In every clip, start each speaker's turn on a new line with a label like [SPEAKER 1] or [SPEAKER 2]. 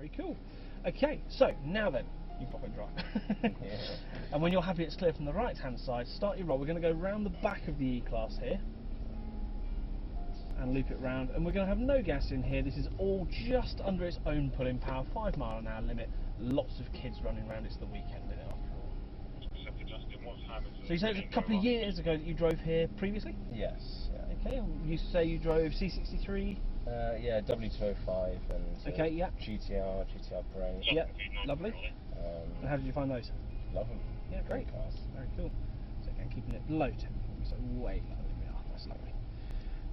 [SPEAKER 1] Very cool. Okay, so now then, you pop and drive. And when you're happy it's clear from the right hand side, start your roll. We're going to go round the back of the E-Class here and loop it round, and we're going to have no gas in here. This is all just under its own pulling power, 5 mile an hour limit, lots of kids running around. It's the weekend, isn't it, after all? So you said it was a couple of years ago that you drove here previously?
[SPEAKER 2] Yes. Yeah.
[SPEAKER 1] Okay, and you say you drove C63?
[SPEAKER 2] Yeah, W205 and
[SPEAKER 1] okay, yeah.
[SPEAKER 2] GTR Pro.
[SPEAKER 1] Yeah, lovely. And how did you find those?
[SPEAKER 2] Love them.
[SPEAKER 1] Yeah, great.
[SPEAKER 2] Cars.
[SPEAKER 1] Very cool. So again, keeping it low temperature, so way lower than we are. That's lovely.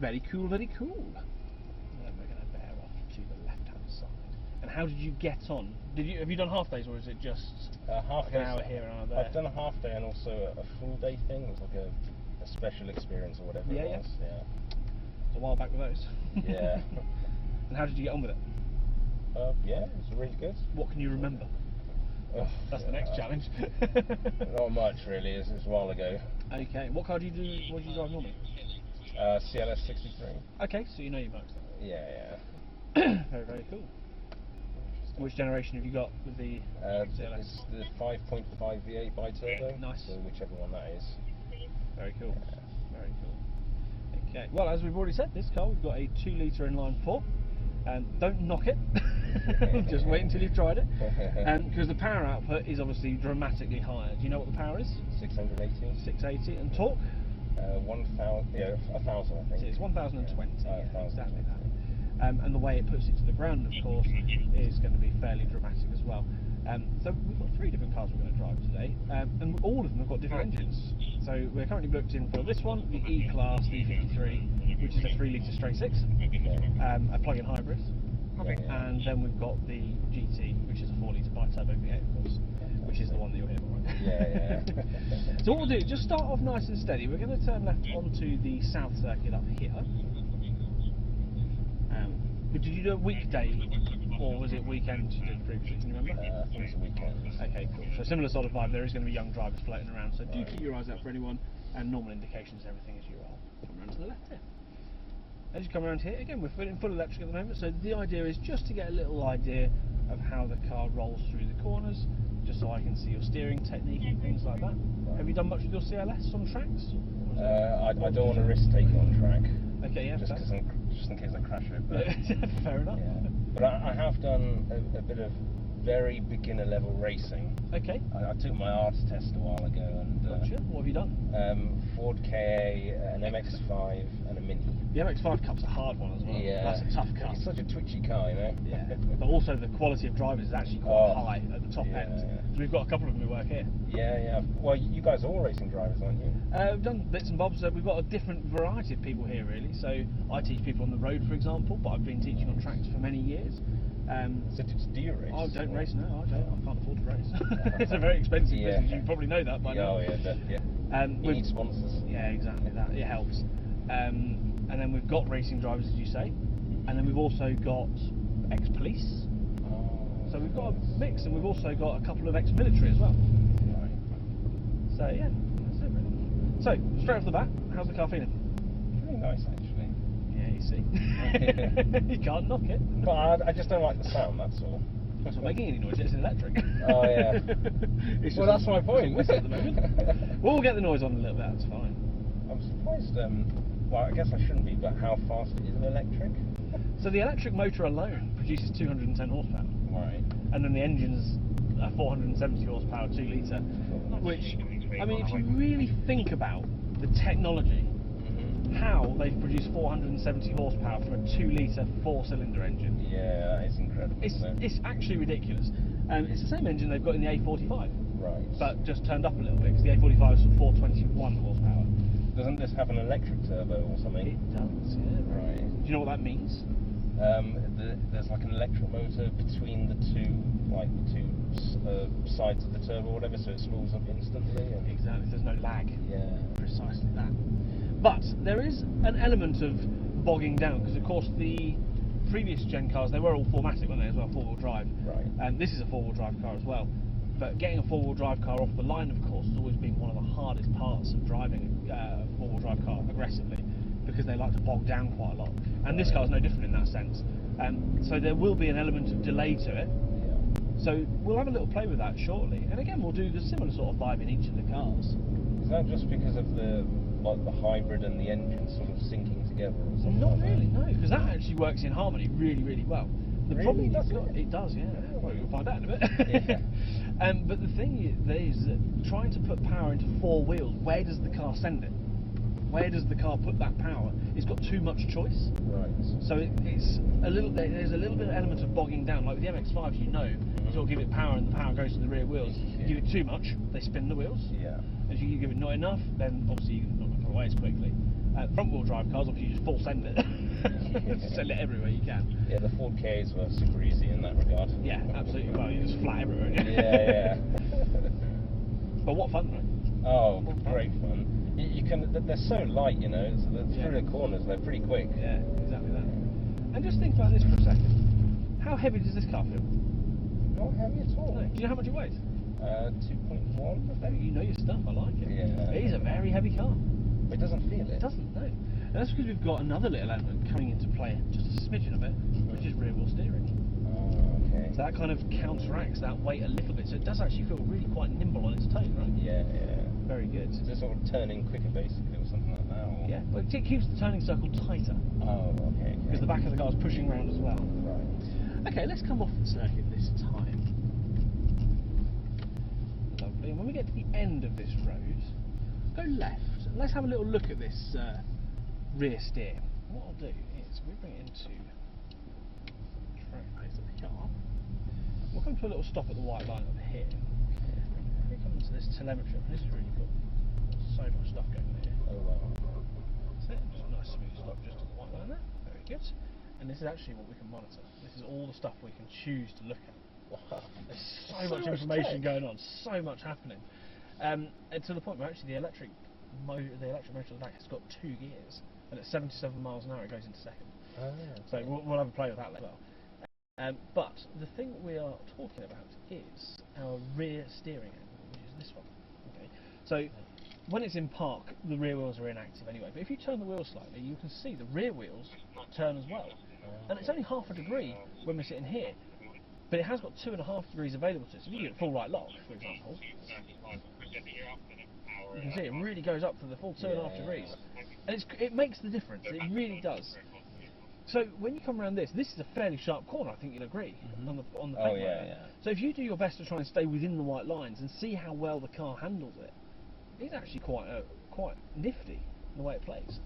[SPEAKER 1] Very cool, very cool. And then we're going to bear off to the left-hand side. And how did you get on? Have you done half days, or is it just
[SPEAKER 2] half
[SPEAKER 1] like an hour here and an hour there?
[SPEAKER 2] I've done a half day and also a full day thing. It was like a special experience or whatever it was. Yeah.
[SPEAKER 1] It was a while back with those.
[SPEAKER 2] Yeah.
[SPEAKER 1] And how did you get on with it?
[SPEAKER 2] Yeah, it was really good. What
[SPEAKER 1] can you remember? That's the next challenge.
[SPEAKER 2] Not much really. It was a while ago.
[SPEAKER 1] Okay. What car do you do? What do you drive normally?
[SPEAKER 2] CLS 63.
[SPEAKER 1] Okay, so you know your bikes.
[SPEAKER 2] Yeah.
[SPEAKER 1] Very, very cool. Which generation have you got with the CLS?
[SPEAKER 2] It's the 5.5 V8 bi-turbo.
[SPEAKER 1] Nice.
[SPEAKER 2] So whichever one that is.
[SPEAKER 1] Very cool. Very cool. Okay. Well, as we've already said, this car we've got a 2-litre inline 4. Don't knock it. Just wait until you've tried it. Because the power output is obviously dramatically higher. Do you know what the power is?
[SPEAKER 2] 680.
[SPEAKER 1] 680. And torque?
[SPEAKER 2] 1,000. Yeah, 1,000 I think.
[SPEAKER 1] So it's 1,020.
[SPEAKER 2] Yeah,
[SPEAKER 1] exactly that. And the way it puts it to the ground, of course, is going to be fairly dramatic as well. So we've got 3 different cars we're going to drive today, and all of them have got different engines. So we're currently booked in for this one, the E-Class D53, which is a 3-litre straight 6, a plug-in hybrid, and then we've got the GT, which is a 4-litre bi-turbo V8, of course, which is the one that you're here for, right?
[SPEAKER 2] Yeah.
[SPEAKER 1] So what we'll do, just start off nice and steady. We're going to turn left onto the south circuit up here. But did you do a weekday, or was it weekend you did previously? Can you remember?
[SPEAKER 2] I think it was a weekend.
[SPEAKER 1] Okay, cool. So similar sort of vibe. There is going to be young drivers floating around, so do keep your eyes out for anyone, and normal indications, everything as you are. Come around to the left here. As you come around here, again, we're in full electric at the moment, so the idea is just to get a little idea of how the car rolls through the corners, just so I can see your steering technique and things like that. Have you done much with your CLS on tracks?
[SPEAKER 2] I don't want to risk taking on track.
[SPEAKER 1] Okay, yeah.
[SPEAKER 2] Just in case I crash it. But
[SPEAKER 1] fair enough.
[SPEAKER 2] Yeah. But I have done a bit of very beginner level racing.
[SPEAKER 1] Okay.
[SPEAKER 2] I took my arts test a while ago and
[SPEAKER 1] gotcha. What have you done?
[SPEAKER 2] Ford KA, an MX-5 and a Mini.
[SPEAKER 1] The MX-5 Cup's a hard one as well.
[SPEAKER 2] Yeah.
[SPEAKER 1] That's a tough car.
[SPEAKER 2] It's such a twitchy car, you know.
[SPEAKER 1] Yeah. But also the quality of drivers is actually quite high at the top end.
[SPEAKER 2] Yeah.
[SPEAKER 1] So we've got a couple of them who work here.
[SPEAKER 2] Yeah. Well, you guys are all racing drivers, aren't you?
[SPEAKER 1] We've done bits and bobs. We've got a different variety of people here, really. So I teach people on the road, for example, but I've been teaching on tracks for many years.
[SPEAKER 2] So do you race?
[SPEAKER 1] I don't race, no, I don't. I can't afford to race. It's a very expensive business, you probably know that by now.
[SPEAKER 2] Oh yeah. You need sponsors.
[SPEAKER 1] Yeah, exactly that, it helps. And then we've got racing drivers, as you say, and then we've also got ex-police. So we've got a mix, and we've also got a couple of ex-military as well.
[SPEAKER 2] Right.
[SPEAKER 1] So yeah, that's it really. So, straight off the bat, how's the car feeling?
[SPEAKER 2] Really nice actually.
[SPEAKER 1] Yeah, you see. You can't knock it.
[SPEAKER 2] But I just don't like the sound, that's all.
[SPEAKER 1] It's not making any noise, it's electric.
[SPEAKER 2] Oh yeah. Well, that's my point.
[SPEAKER 1] At the moment. We'll get the noise on a little bit, that's fine.
[SPEAKER 2] I'm surprised, well I guess I shouldn't be, but how fast it is an electric?
[SPEAKER 1] So the electric motor alone produces 210 horsepower.
[SPEAKER 2] Right.
[SPEAKER 1] And then the engine's 470 horsepower, 2 litre. Which, I mean, if you really think about the technology, how they've produced 470 horsepower from a 2 litre 4-cylinder engine.
[SPEAKER 2] Yeah, that is incredible.
[SPEAKER 1] It's actually ridiculous. It's the same engine they've got in the A45.
[SPEAKER 2] Right.
[SPEAKER 1] But just turned up a little bit, because the A45 is 421 horsepower.
[SPEAKER 2] Doesn't this have an electric turbo or something?
[SPEAKER 1] It does, yeah.
[SPEAKER 2] Right.
[SPEAKER 1] Do you know what that means?
[SPEAKER 2] There's like an electric motor between the two sides of the turbo or whatever, so it spools up instantly. And
[SPEAKER 1] exactly, there's no lag.
[SPEAKER 2] Yeah.
[SPEAKER 1] Precisely that. But there is an element of bogging down, because of course the previous gen cars, they were all 4MATIC, weren't they, as well, 4-wheel drive.
[SPEAKER 2] Right.
[SPEAKER 1] And this is a 4-wheel drive car as well. But getting a 4-wheel drive car off the line, of course, has always been one of the hardest parts of driving a 4-wheel drive car aggressively, because they like to bog down quite a lot. And this car's no different in that sense. So there will be an element of delay to it. So we'll have a little play with that shortly. And again, we'll do the similar sort of vibe in each of the cars.
[SPEAKER 2] Is that just because of the hybrid and the engine sort of syncing together or something?
[SPEAKER 1] Not
[SPEAKER 2] like
[SPEAKER 1] really,
[SPEAKER 2] that?
[SPEAKER 1] no, because that actually works in harmony really, really well. The
[SPEAKER 2] Really?
[SPEAKER 1] problem it does, yeah. Well, you'll find out in a bit.
[SPEAKER 2] Yeah.
[SPEAKER 1] But the thing is that trying to put power into four wheels, where does the car send it? Where does the car put that power? It's got too much choice.
[SPEAKER 2] Right.
[SPEAKER 1] So there's a little bit of element of bogging down. Like with the MX-5s, you know, you sort of give it power and the power goes to the rear wheels. You give it too much, they spin the wheels.
[SPEAKER 2] Yeah.
[SPEAKER 1] If you give it not enough, then obviously you're not going to put away as quickly. Front wheel drive cars, obviously you just full send it. Send it everywhere you can.
[SPEAKER 2] Yeah, the Ford Ks were super easy in that regard.
[SPEAKER 1] Yeah, absolutely. Well, you just flat everywhere.
[SPEAKER 2] Yeah.
[SPEAKER 1] But what fun, right?
[SPEAKER 2] Oh, great fun. You can. They're so light, you know. So through the corners, they're pretty quick.
[SPEAKER 1] Yeah, exactly that. And just think about this for a second. How heavy does this car feel?
[SPEAKER 2] Not heavy at all.
[SPEAKER 1] No. Do you know how much it weighs?
[SPEAKER 2] 2.1.
[SPEAKER 1] You know your stuff. I like it.
[SPEAKER 2] Yeah.
[SPEAKER 1] It is a very heavy car.
[SPEAKER 2] It doesn't feel it.
[SPEAKER 1] It doesn't, no. And that's because we've got another little element coming into play, just a smidgen of it, which is rear wheel steering.
[SPEAKER 2] Oh, okay.
[SPEAKER 1] So that kind of counteracts that weight a little bit. So it does actually feel really quite nimble on its toe, right?
[SPEAKER 2] Yeah.
[SPEAKER 1] Very good.
[SPEAKER 2] So it's sort of turning quicker, basically, or something like that. Or...
[SPEAKER 1] Yeah, but it keeps the turning circle tighter.
[SPEAKER 2] Oh, okay.
[SPEAKER 1] Because the back of the car is pushing around as well.
[SPEAKER 2] Right.
[SPEAKER 1] Okay, let's come off the circuit this time. Lovely. And when we get to the end of this road, go left. Let's have a little look at this rear steer. What I'll do is we bring it into track pace of the car. We'll come to a little stop at the white line over here. We come into this telemetry. This is really cool. So much stuff going on here.
[SPEAKER 2] Oh, wow.
[SPEAKER 1] That's it. Just a nice smooth stop just at the white line there. Very good. And this is actually what we can monitor. This is all the stuff we can choose to look at.
[SPEAKER 2] Wow.
[SPEAKER 1] There's so much information going on, so much happening. And to the point where actually the electric motor of the back has got 2 gears, and at 77 miles an hour it goes into second. So we'll have a play with that later. But the thing we are talking about is our rear steering angle, which is this one. Okay. So when it's in park, the rear wheels are inactive anyway. But if you turn the wheels slightly, you can see the rear wheels turn as well. And it's only half a degree when we're sitting here, but it has got 2.5 degrees available to us. If you get full right lock, for example, you can see it really goes up to the full 2.5 degrees, and it makes the difference. It really does. So when you come around this is a fairly sharp corner. I think you'll agree on the pavement.
[SPEAKER 2] Oh yeah.
[SPEAKER 1] So if you do your best to try and stay within the white lines and see how well the car handles it, it's actually quite nifty in the way it plays.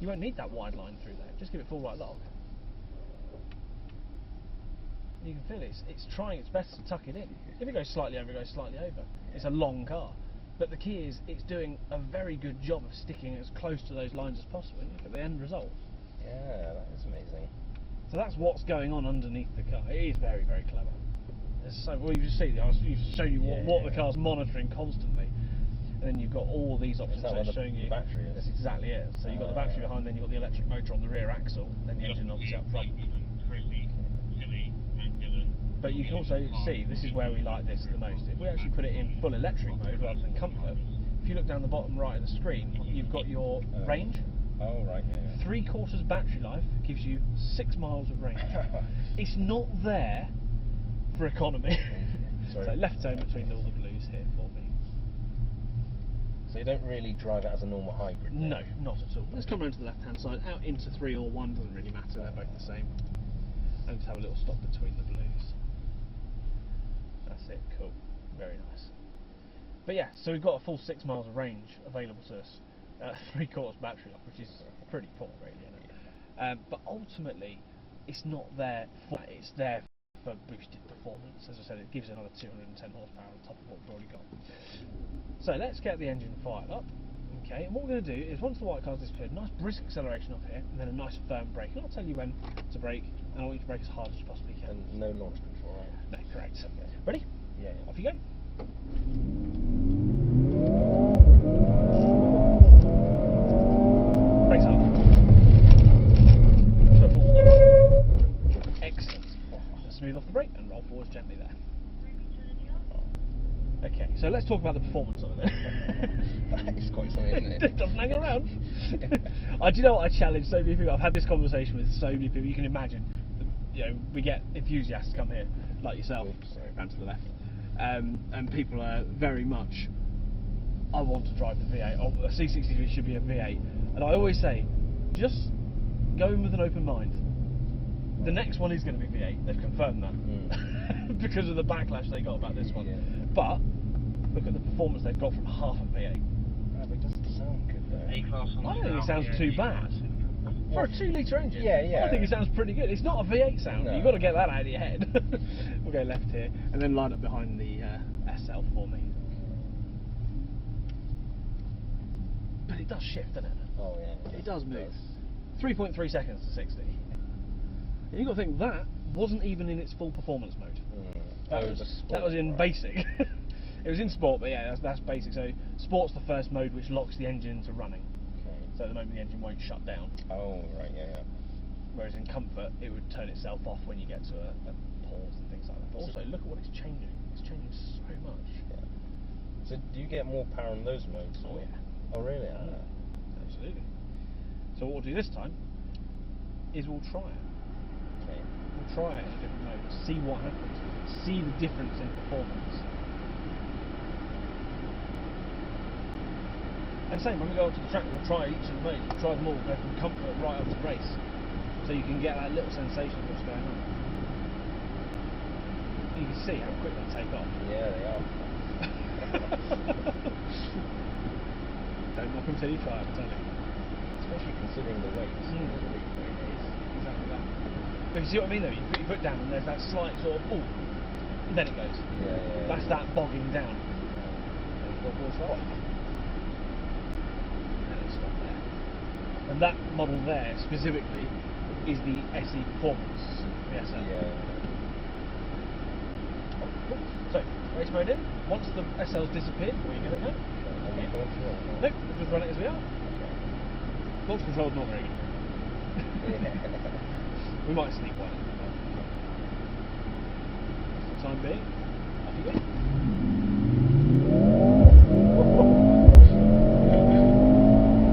[SPEAKER 1] You won't need that wide line through there. Just give it full right lock. You can feel it's trying its best to tuck it in. If it goes slightly over, it goes slightly over. It's a long car. But the key is it's doing a very good job of sticking as close to those lines as possible. And look at the end result.
[SPEAKER 2] Yeah, that is amazing.
[SPEAKER 1] So that's what's going on underneath the car. It is very, very clever. Well, you just see, you've shown you what the car's monitoring constantly. And then you've got all these options showing you.
[SPEAKER 2] Battery is.
[SPEAKER 1] That's exactly it. So you've got the battery behind, then you've got the electric motor on the rear axle, then the engine obviously up front. But you can also see, this is where we like this the most. If we actually put it in full electric mode rather than comfort, if you look down the bottom right of the screen, you've got your range.
[SPEAKER 2] Oh, right, yeah.
[SPEAKER 1] 3/4 battery life gives you 6 miles of range. It's not there for economy. So left turn between all the blues here for me.
[SPEAKER 2] So you don't really drive it as a normal hybrid? Then?
[SPEAKER 1] No, not at all. Let's come around to the left hand side, out into 3 or 1, doesn't really matter, they're both the same. And just have a little stop between the blues. That's it, cool, very nice. But yeah, so we've got a full 6 miles of range available to us. 3/4 battery life, which is pretty poor, really, isn't it? But ultimately, it's not there for that. It's there for boosted performance. As I said, it gives another 210 horsepower on top of what we've already got. So let's get the engine fired up. Okay, and what we're going to do is once the white car's disappeared, nice brisk acceleration up here, and then a nice firm brake. And I'll tell you when to brake, and I want you to brake as hard as you possibly can.
[SPEAKER 2] And no launch control, right?
[SPEAKER 1] No, correct.
[SPEAKER 2] Okay.
[SPEAKER 1] Ready?
[SPEAKER 2] Yeah.
[SPEAKER 1] Off you go. Brakes up. Excellent. Just smooth off the brake and roll forwards gently there. Okay, so let's talk about the performance of it.
[SPEAKER 2] That is quite something, isn't it?
[SPEAKER 1] It doesn't hang around. Do you know what? I challenge so many people. I've had this conversation with so many people. You can imagine, we get enthusiasts come here, like yourself, sorry, round to the left, and people are very much, I want to drive the V8. Oh, a C63 should be a V8. And I always say, just go in with an open mind. The next one is going to be V8. They've confirmed that because of the backlash they got about this one.
[SPEAKER 2] Yeah.
[SPEAKER 1] But look at the performance they've got from half a V8.
[SPEAKER 2] But it doesn't sound good though.
[SPEAKER 1] I don't think it sounds too bad for a 2-litre engine.
[SPEAKER 2] Yeah.
[SPEAKER 1] I think it sounds pretty good. It's not a V8 sound.
[SPEAKER 2] No.
[SPEAKER 1] You've got to get that out of your head. We'll go left here and then line up behind the SL for me. But it does shift, doesn't it?
[SPEAKER 2] Oh yeah.
[SPEAKER 1] It does move. 3.3 seconds to 60. And you've got to think that wasn't even in its full performance mode. That was in basic. It was in sport, but yeah, that's basic. So sport's the first mode which locks the engine into running.
[SPEAKER 2] Okay.
[SPEAKER 1] So at the moment the engine won't shut down.
[SPEAKER 2] Oh right, yeah.
[SPEAKER 1] Whereas in comfort it would turn itself off when you get to a pause and things like that. But also look at what it's changing. It's changing so much.
[SPEAKER 2] Yeah. So do you get more power in those modes?
[SPEAKER 1] Oh yeah.
[SPEAKER 2] Oh really?
[SPEAKER 1] Absolutely. So what we'll do this time is we'll try it.
[SPEAKER 2] Okay.
[SPEAKER 1] We'll try it in a different mode, see what happens, see the difference in performance. And same, when we go out to the track, we'll try each of the modes, we'll try them all, go from comfort right up to race, so you can get that little sensation of what's going on. You can see how quick they take off.
[SPEAKER 2] Yeah, they are.
[SPEAKER 1] Don't knock them till you try it, I'm telling you.
[SPEAKER 2] Especially considering the weight.
[SPEAKER 1] Exactly that. But you see what I mean though? You put your foot down and there's that slight sort of, ooh, and then it goes.
[SPEAKER 2] Yeah.
[SPEAKER 1] That's that bogging down. And you've got more throttle. And it's stop there. And that model there specifically is the SE Performance, the SL.
[SPEAKER 2] Yeah.
[SPEAKER 1] Oh, cool. So, race mode in. Once the SL's disappeared, where are you going to go?
[SPEAKER 2] Are we going through it?
[SPEAKER 1] Nope, we'll just run it as we are. Launch control's not very good. We might sneak one in. For the time being, off you go.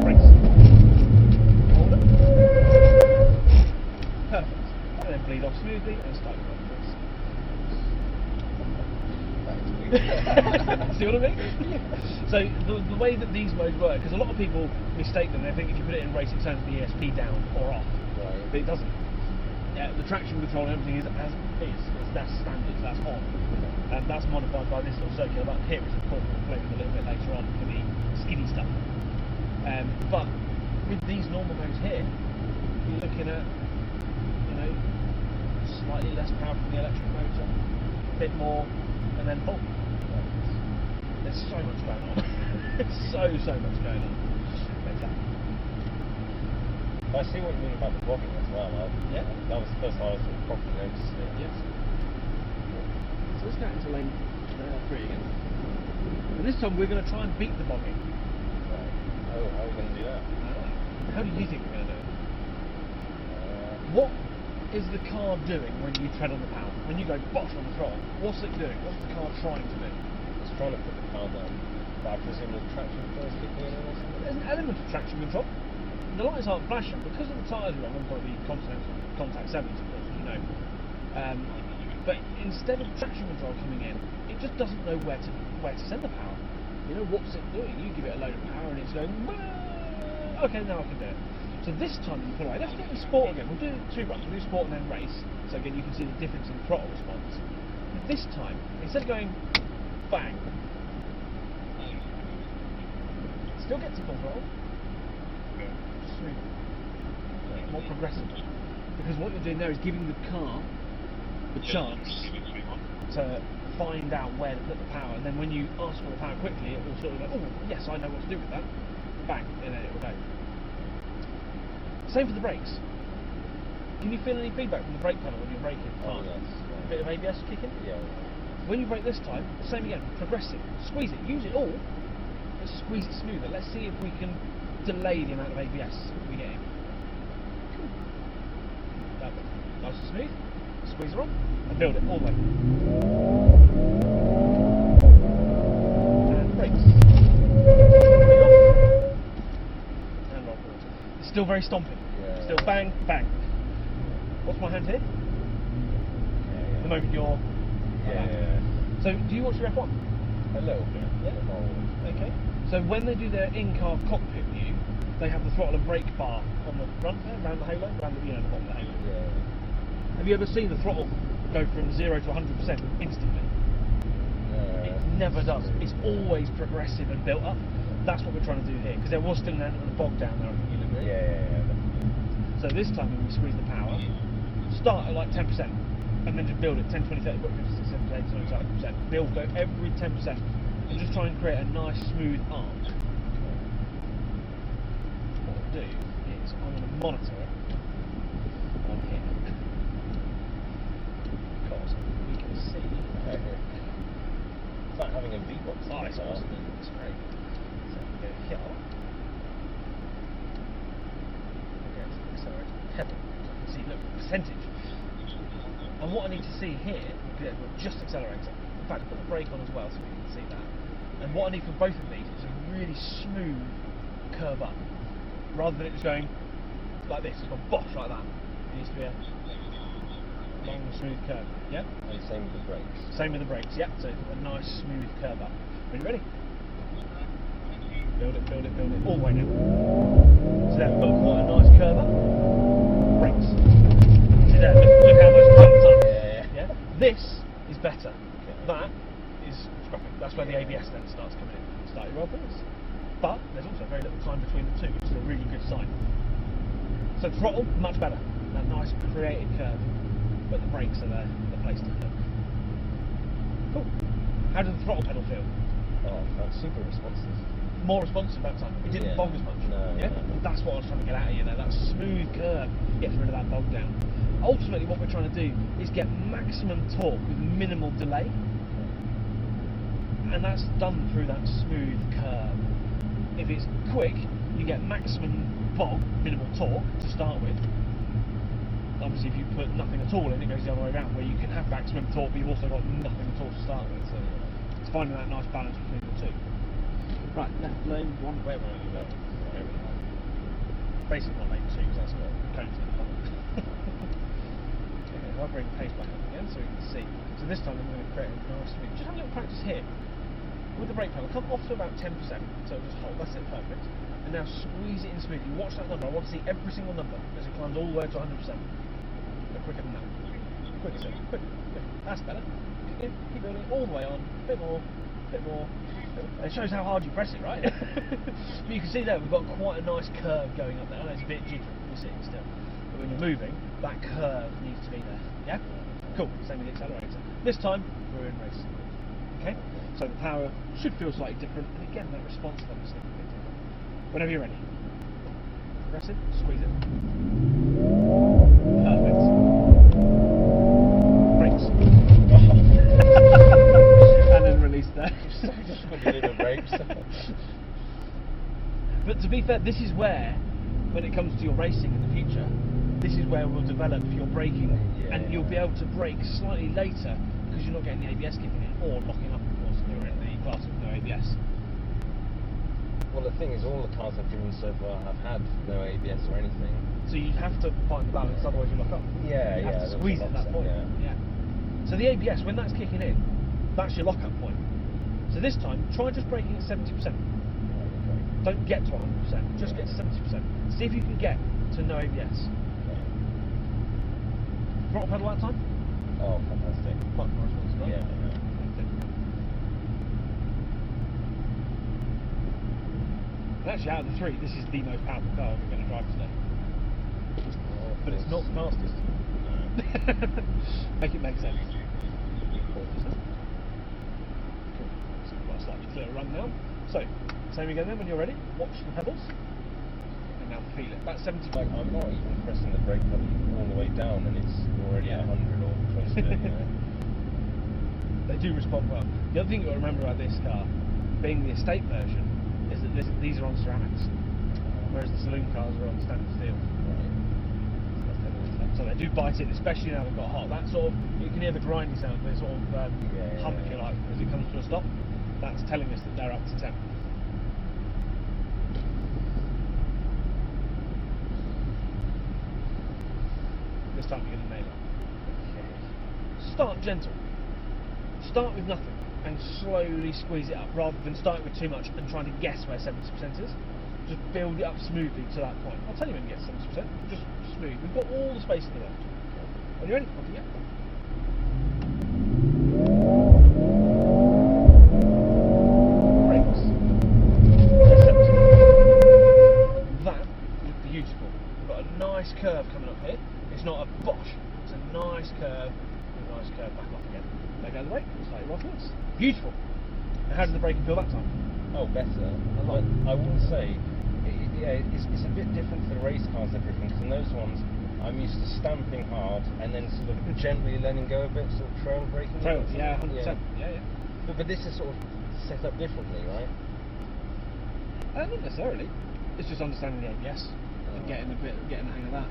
[SPEAKER 1] Race. Hold up. Perfect. And then bleed off smoothly and start your See what I mean? So the way that these modes work, because a lot of people mistake them, they think if you put it in race it turns the ESP down or off,
[SPEAKER 2] Right.
[SPEAKER 1] but it doesn't. The traction control and everything is as is. That's standard, that's on. And that's modified by this little circular button here, which of course we'll play with a little bit later on for the skinny stuff. But with these normal modes here, you're looking at, slightly less power from the electric motor, a bit more, and then boom. There's so much going on. so much going on. Exactly.
[SPEAKER 2] I see what you mean about the bogging as well.
[SPEAKER 1] Yeah.
[SPEAKER 2] That was the first time I sort of properly noticed it.
[SPEAKER 1] Yes. So let's go into lane 3 again. And this time we're going to try and beat the bogging.
[SPEAKER 2] Right. Oh, how are we going to do that?
[SPEAKER 1] How do you think we're going to do it? What is the car doing when you tread on the power? When you go bosh on the throttle, what's it doing? What's the car trying to do?
[SPEAKER 2] It's trying to put the power down. But I presume the traction control is kicking in or something?
[SPEAKER 1] There's an element of traction control. The lights aren't flashing because of the tyres we're on. We've got the Continental Contact 7s, of course, as you know. But instead of traction control coming in, it just doesn't know where to send the power. What's it doing? You give it a load of power and it's going, okay, now I can do it. So this time you pull away. Let's get in sport again. We'll do 2 runs. We'll do sport and then race. So again, you can see the difference in throttle response. But this time, instead of going bang, still gets to full throttle. Smooth. More progressive. Because what you're doing there is giving the car the chance to find out where to put the power, and then when you ask for the power quickly, it will sort of go, oh yes, I know what to do with that. Bang, and then it will go. Same for the brakes. Can you feel any feedback from the brake pedal when you're braking?
[SPEAKER 2] Oh, yes.
[SPEAKER 1] A bit of ABS kicking?
[SPEAKER 2] Yeah.
[SPEAKER 1] When you brake this time, same again, progressive. Squeeze it, use it all. Let's squeeze it smoother. Let's see if we can delay the amount of ABS we get in. Perfect. Nice and smooth. Squeeze her on and build it all the way. still very stomping.
[SPEAKER 2] Yeah.
[SPEAKER 1] Still bang, bang. What's my hand here?
[SPEAKER 2] Yeah.
[SPEAKER 1] The moment you're...
[SPEAKER 2] Yeah.
[SPEAKER 1] So, do you watch your F1?
[SPEAKER 2] A little bit.
[SPEAKER 1] Yeah. Okay. So when they do their in-car cockpit view, they have the throttle and brake bar on the front there, around the halo, around the, the bottom of the halo.
[SPEAKER 2] Yeah.
[SPEAKER 1] Have you ever seen the throttle go from 0 to 100% instantly? It never does. It's always progressive and built up. That's what we're trying to do here, because there was still an element of bog down there, I think you'll agree.
[SPEAKER 2] Yeah.
[SPEAKER 1] So this time when we squeeze the power, start at like 10%, and then just build it 10, 20, 30, 40, 50, 60, 70, 80, 90%. Build, go every 10%, and just try and create a nice smooth arc. What I'll do is I'm going to monitor it on here, because we can see.
[SPEAKER 2] It's like having a V-box.
[SPEAKER 1] Oh, it's awesome. It's great. So we go here. Accelerate pedal. See, look, percentage. And what I need to see here, we'll just accelerator. In fact, put the brake on as well so we can see that. And what I need for both of these is a really smooth curve up. Rather than it just going like this, it's gone bosh like that. It needs to be a long, smooth curve. Yeah?
[SPEAKER 2] And same with the brakes.
[SPEAKER 1] Same with the brakes, yeah. So a nice, smooth curve up. Are you ready? Build it, build it, build it. All the way now. So there, we've got quite a nice curve up. Brakes. See there, look how those jumps up. Yeah. This is better. That is scrappy. That's where the ABS then starts coming in. Start your roll balls. But there's also very little time between the two, which is a really good sign. So throttle, much better. That nice created curve. But the brakes are there, the place to look. Cool. How did the throttle pedal feel?
[SPEAKER 2] Oh, that's super responsive.
[SPEAKER 1] More responsive that time. It didn't bog as much.
[SPEAKER 2] No,
[SPEAKER 1] yeah?
[SPEAKER 2] no.
[SPEAKER 1] That's what I was trying to get out of you there. That smooth curve gets rid of that bog down. Ultimately, what we're trying to do is get maximum torque with minimal delay. And that's done through that smooth curve. If it's quick, you get maximum bog, minimal torque to start with. Obviously, if you put nothing at all in, it goes the other way around, where you can have maximum torque, but you've also got nothing at all to start with. So it's finding that nice balance between the two. Right, left lane, one. Where were we? Basically, not lane 2, because that's got cones in the front. Okay, I'll bring the pace back up again so we can see. So this time I'm going to create a nice speed. Just have a little practice here. With the brake pedal, come off to about 10%, so just hold, that's it, perfect. And now squeeze it in smoothly. Watch that number, I want to see every single number as it climbs all the way to 100%. But quicker than that. Quicker, so quick. That's better. Keep building it all the way on, a bit more, bit more. It shows how hard you press it, right? But you can see there, we've got quite a nice curve going up there. I know it's a bit jittery when you're sitting still. But when you're moving, that curve needs to be there. Yeah? Cool, same with the accelerator. This time, we're in race. Okay? So the power should feel slightly different, and again, that response level is slightly different. Whenever you're ready. Progressive, squeeze it. Perfect. Brakes. And then release there. But to be fair, this is where, when it comes to your racing in the future, this is where we'll develop your braking, and you'll be able to brake slightly later because you're not getting the ABS kicking in or locking up, of course, if you're in the class with no ABS.
[SPEAKER 2] Well, the thing is, all the cars I've driven so far have had no ABS or anything.
[SPEAKER 1] So you have to find the balance, otherwise you lock up. You have to squeeze it at that point. Yeah. So the ABS, when that's kicking in, that's your lock-up point. So this time, try just braking at 70%. Don't get to 100%, just get to 70%. See if you can get to no ABS. Throttle pedal that time?
[SPEAKER 2] Oh, fantastic.
[SPEAKER 1] Much more responsible.
[SPEAKER 2] Yeah.
[SPEAKER 1] And actually, out of the three, this is the most powerful car we're going to drive today. But it's not the fastest. Make it make sense. Cool. So we've got a slightly clearer run now. So, same again then, when you're ready, watch the pedals. And now feel it. About 70.
[SPEAKER 2] Like, I'm not even pressing the brake pedal all the way down, and it's already at 100 or close to it, you know.
[SPEAKER 1] They do respond well. The other thing you've got to remember about this car, being the estate version, is that these are on ceramics, whereas the saloon cars are on standard steel. So they do bite it, especially now they've got hot. That sort of, you can hear the grindy sound, the sort of hump, if you like, as it comes to a stop. That's telling us that they're up to 10. this time you're going to nail it. Start gentle. Start with nothing and slowly squeeze it up, rather than starting with too much and trying to guess where 70% is. Just build it up smoothly to that point. I'll tell you when you get 70%. Just smooth. We've got all the space in the world. Are you ready? Off you go. Brakes. That is beautiful. We've got a nice curve coming up here. It's not a bosh. It's a nice curve. A nice curve back off again. Let go of the brake. Slightly off this. Beautiful. And how did the braking feel that time?
[SPEAKER 2] Oh, better. But I will say, it's a bit different for the race cars and everything, because in those ones, I'm used to stamping hard and then sort of gently letting go a bit, sort of trail braking.
[SPEAKER 1] Trail, yeah, 100%. Yeah.
[SPEAKER 2] But this is sort of set up differently, right?
[SPEAKER 1] Not necessarily. It's just understanding the ABS and getting the hang of that.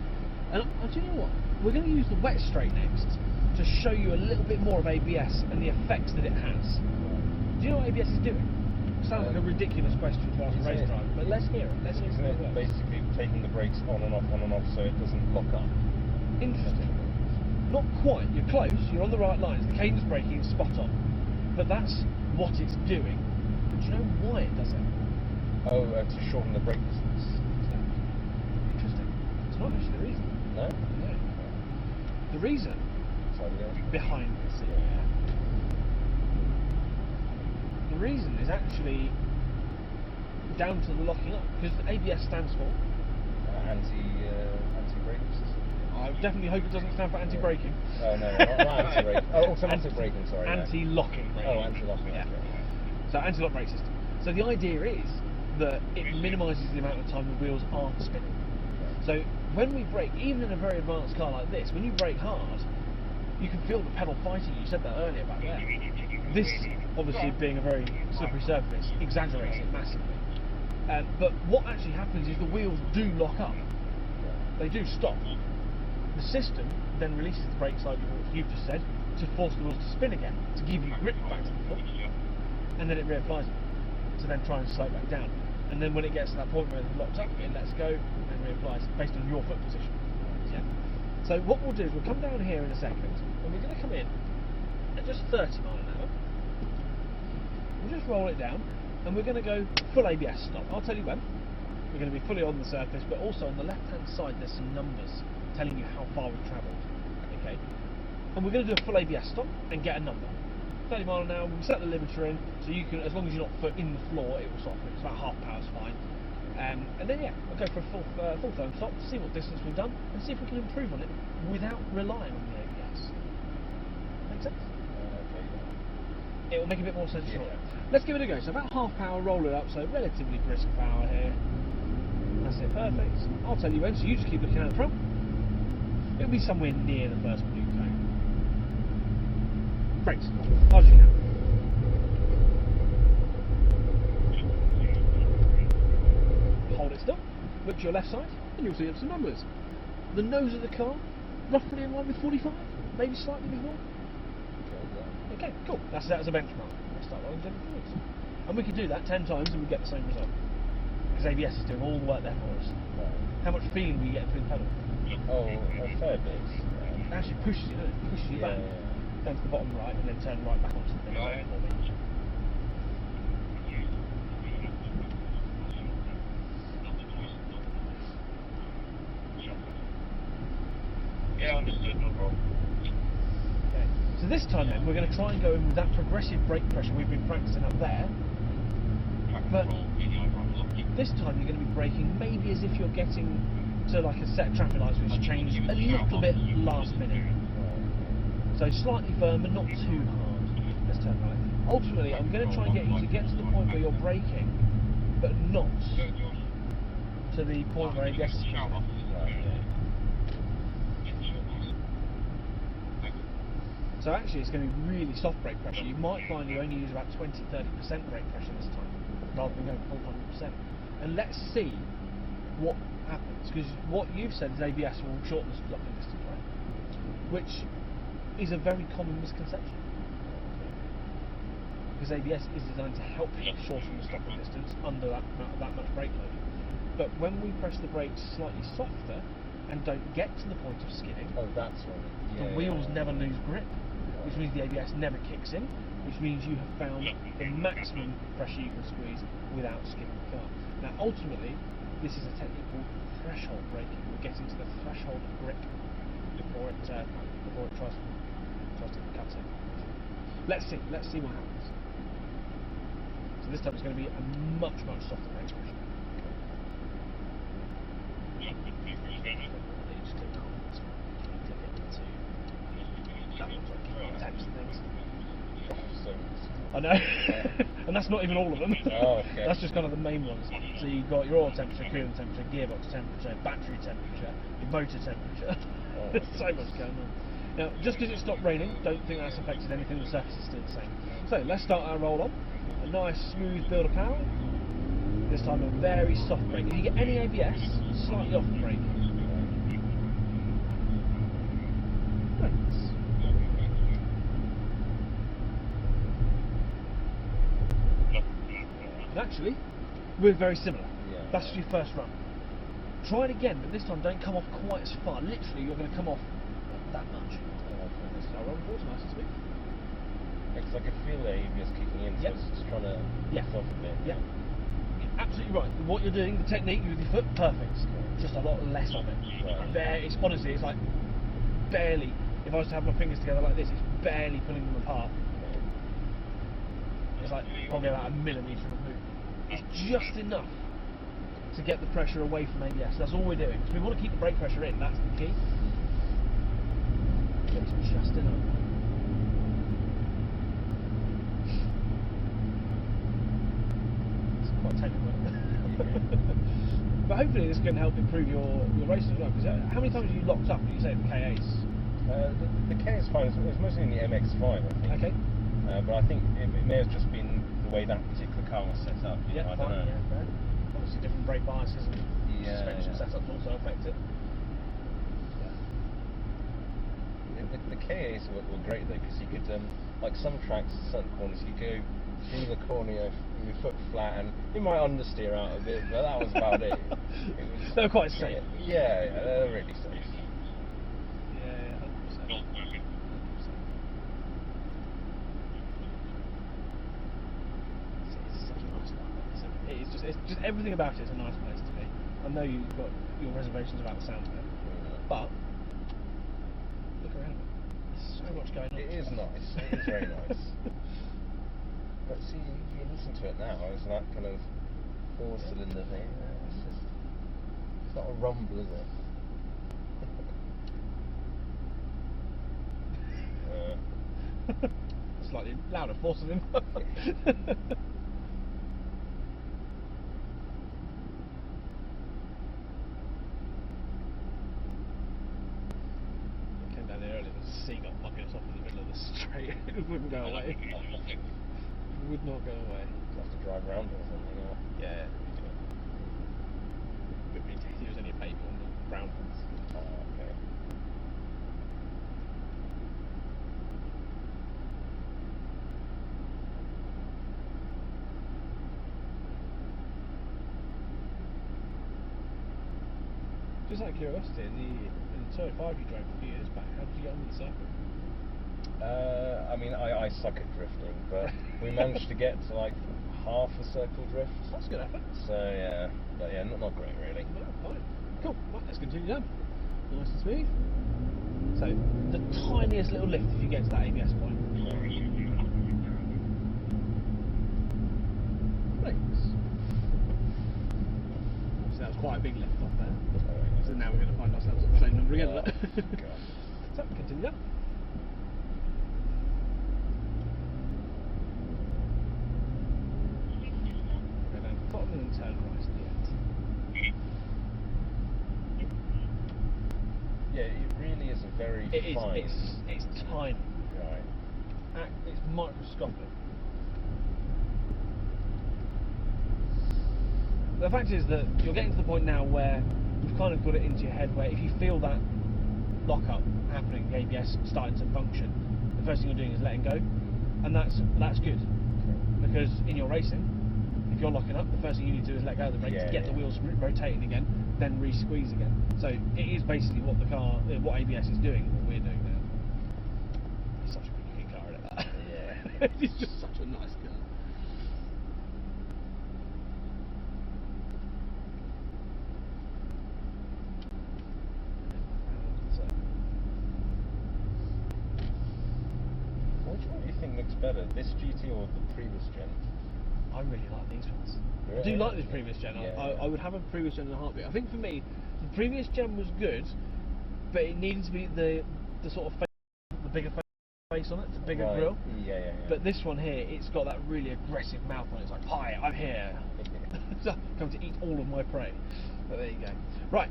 [SPEAKER 1] And do you know what? We're going to use the wet straight next to show you a little bit more of ABS and the effects that it has. Do you know what ABS is doing? Sounds like a ridiculous question to ask a race driver, but let's hear it. Let's hear
[SPEAKER 2] Isn't
[SPEAKER 1] it.
[SPEAKER 2] it basically taking the brakes on and off, so it doesn't lock up?
[SPEAKER 1] Interesting. Not quite. You're close. You're on the right lines. The cadence braking is spot on. But that's what it's doing. But do you know why it does it?
[SPEAKER 2] Oh, to shorten the brake distance.
[SPEAKER 1] Interesting. It's not actually the reason.
[SPEAKER 2] No?
[SPEAKER 1] No. The reason behind this, the reason is actually down to the locking up, because ABS stands for
[SPEAKER 2] anti-brake system.
[SPEAKER 1] I definitely hope it doesn't stand for anti-braking.
[SPEAKER 2] Oh no, not anti-braking. Oh, automatic braking. Sorry.
[SPEAKER 1] Anti-locking braking.
[SPEAKER 2] Oh, anti-locking.
[SPEAKER 1] Yeah.
[SPEAKER 2] Okay.
[SPEAKER 1] So anti-lock brake system. So the idea is that it minimises the amount of time the wheels aren't spinning. So when we brake, even in a very advanced car like this, when you brake hard, you can feel the pedal fighting. You said that earlier back there. This, obviously being a very slippery surface, exaggerates it massively. But what actually happens is the wheels do lock up. They do stop. The system then releases the brakes, like you've just said, to force the wheels to spin again, to give you grip back to the foot, and then it reapplies it to then try and slow it back down. And then when it gets to that point where it's locked up, it lets go and reapplies based on your foot position. Yeah. So what we'll do is we'll come down here in a second, and we're going to come in at just 30 miles an hour. We'll just roll it down, and we're going to go full ABS stop. I'll tell you when. We're going to be fully on the surface, but also on the left-hand side there's some numbers telling you how far we've travelled. Okay. And we're going to do a full ABS stop and get a number. 30 miles an hour. We'll set the limiter in, so you can, as long as you're not foot in the floor, it will soften. It's about half power's fine. And then we'll go for a full firm stop, see what distance we've done, and see if we can improve on it without relying on the ABS. Make sense? It will make a bit more sense shortly. Let's give it a go. So about half power, roll it up, so relatively brisk power here. That's it, perfect. I'll tell you when, so you just keep looking out front. It'll be somewhere near the first blue cone. Brakes, hard as you can. Hold it still, look to your left side, and you'll see some numbers. The nose of the car, roughly in line with 45, maybe slightly before. Okay, cool. That's that as a benchmark. Let's start rolling gentle forwards. And we can do that 10 times and we get the same result. Because ABS is doing all the work there for us. How much feeling do you get through the pedal?
[SPEAKER 2] Oh, a fair bit.
[SPEAKER 1] It actually pushes you, doesn't it? Pushes you back down to the bottom right and then turn right back onto the thing.
[SPEAKER 3] Yeah, understood, no problem.
[SPEAKER 1] Okay. So this time then, we're going to try and go in with that progressive brake pressure we've been practicing up there. But this time you're going to be braking maybe as if you're getting to like a set of traffic lights which change a little bit last minute. So slightly firm but not too hard. Let's turn right. Ultimately I'm going to try and get you to get to the point where you're braking but not to the point where ABS is kicking in. So actually it's going to be really soft brake pressure. You might find you only use about 20-30% brake pressure this time, rather than going full 100%. And let's see what happens, because what you've said is ABS will shorten the stopping distance, right? Which is a very common misconception. Because ABS is designed to help you shorten the stopping distance under that much brake load. But when we press the brakes slightly softer, and don't get to the point of skidding,
[SPEAKER 2] Oh, that's right.
[SPEAKER 1] the wheels never lose grip, which means the ABS never kicks in, which means you have found the maximum pressure you can squeeze without skidding the car. Now, ultimately, this is a technique called threshold braking. We're getting to the threshold of grip before it tries to cut in. Let's see what happens. So this time it's going to be a much softer brake pressure. I know, and that's not even all of them.
[SPEAKER 2] Oh, okay.
[SPEAKER 1] That's just kind of the main ones. So you've got your oil temperature, coolant temperature, gearbox temperature, battery temperature, your motor temperature. There's so much going on. Now, just because it stopped raining, don't think that's affected anything. The surface is still the same. So let's start our roll on. A nice smooth build of power. This time a very soft brake. If you get any ABS, slightly off the brake. And actually, we're very similar.
[SPEAKER 2] Yeah.
[SPEAKER 1] That's your first run. Try it again, but this time don't come off quite as far. Literally, you're going to come off that much. I'll run forward, nice and smooth.
[SPEAKER 2] Because I can feel the ABS kicking in, so it's just trying to lift off a bit.
[SPEAKER 1] Yeah. You're absolutely right. What you're doing, the technique with your foot, perfect. Just a lot less of it.
[SPEAKER 2] Right.
[SPEAKER 1] It's honestly, it's like barely. If I was to have my fingers together like this, it's barely pulling them apart. It's like probably about a millimetre of movement. It's just enough to get the pressure away from ABS. That's all we're doing. Because we want to keep the brake pressure in. That's the key. It's just enough. It's quite technical. But hopefully this can help improve your racing as well. Because how many times have you locked up? Did you say the K8s?
[SPEAKER 2] The K is fine. It was mostly in the MX-5, I think.
[SPEAKER 1] Okay.
[SPEAKER 2] But I think it may have just been the way that particular car was set up.
[SPEAKER 1] Yeah,
[SPEAKER 2] I don't know.
[SPEAKER 1] Yeah, fair. Obviously different brake biases and suspension setups also affect it.
[SPEAKER 2] The K8s were great though, because you could, like some tracks, certain corners, you go through the corner with your foot flat, and you might understeer out a bit, but that was about it.
[SPEAKER 1] They were quite safe.
[SPEAKER 2] Yeah, they're really safe.
[SPEAKER 1] Yeah, 100%. It's such a nice car. It's just everything about it is a nice place to be. I know you've got your reservations about the sound of it, but look around. There's so much going on.
[SPEAKER 2] It is nice. It is very nice. But see, you listen to it now, it's that kind of four-cylinder thing. It's not a rumble, is it?
[SPEAKER 1] Slightly louder, four-cylinder. Seagull mucking us off in the middle of the street. It wouldn't go away. Would not go away.
[SPEAKER 2] You'll have to drive around or something. Or...
[SPEAKER 1] Yeah. It was only a paper one, not brown ones.
[SPEAKER 2] Oh, okay.
[SPEAKER 1] Just out of curiosity, in the Toyota 5 you drove a few years back, how did you get on with the circuit?
[SPEAKER 2] I mean, I suck at drifting, but we managed to get to like half a circle drift.
[SPEAKER 1] That's a good effort.
[SPEAKER 2] So yeah, but yeah, not great really.
[SPEAKER 1] No, fine. Cool. Right, let's continue then. Nice and smooth. So the tiniest little lift if you get to that ABS point. Thanks. So that was quite a big lift off there. So now we're going to find ourselves at the same number again.
[SPEAKER 2] Oh,
[SPEAKER 1] So continue that. Go down to the bottom and then turn right at the end.
[SPEAKER 2] Yeah, it really is a very fine.
[SPEAKER 1] It's tiny.
[SPEAKER 2] Right.
[SPEAKER 1] It's microscopic. The fact is that you're getting to the point now where you've kind of got it into your head where if you feel that lock-up happening, the ABS starting to function, the first thing you're doing is letting go, and that's good, because in your racing, if you're locking up, the first thing you need to do is let go of the brakes, get the wheels rotating again, then re-squeeze again. So it is basically what the car, what ABS is doing, what we're doing now. It's such a good looking car, isn't it? Yeah. It's just such a nice car.
[SPEAKER 2] Which one do you think looks better, this GT or the previous gen?
[SPEAKER 1] I really like these ones.
[SPEAKER 2] Really?
[SPEAKER 1] I do like this previous gen.
[SPEAKER 2] Yeah.
[SPEAKER 1] I would have a previous gen in a heartbeat. I think for me, the previous gen was good, but it needed to be the sort of face, the bigger face on it, the bigger grille.
[SPEAKER 2] Yeah.
[SPEAKER 1] But this one here, it's got that really aggressive mouth on it. It's like, hi, I'm here. So, come to eat all of my prey. But there you go. Right,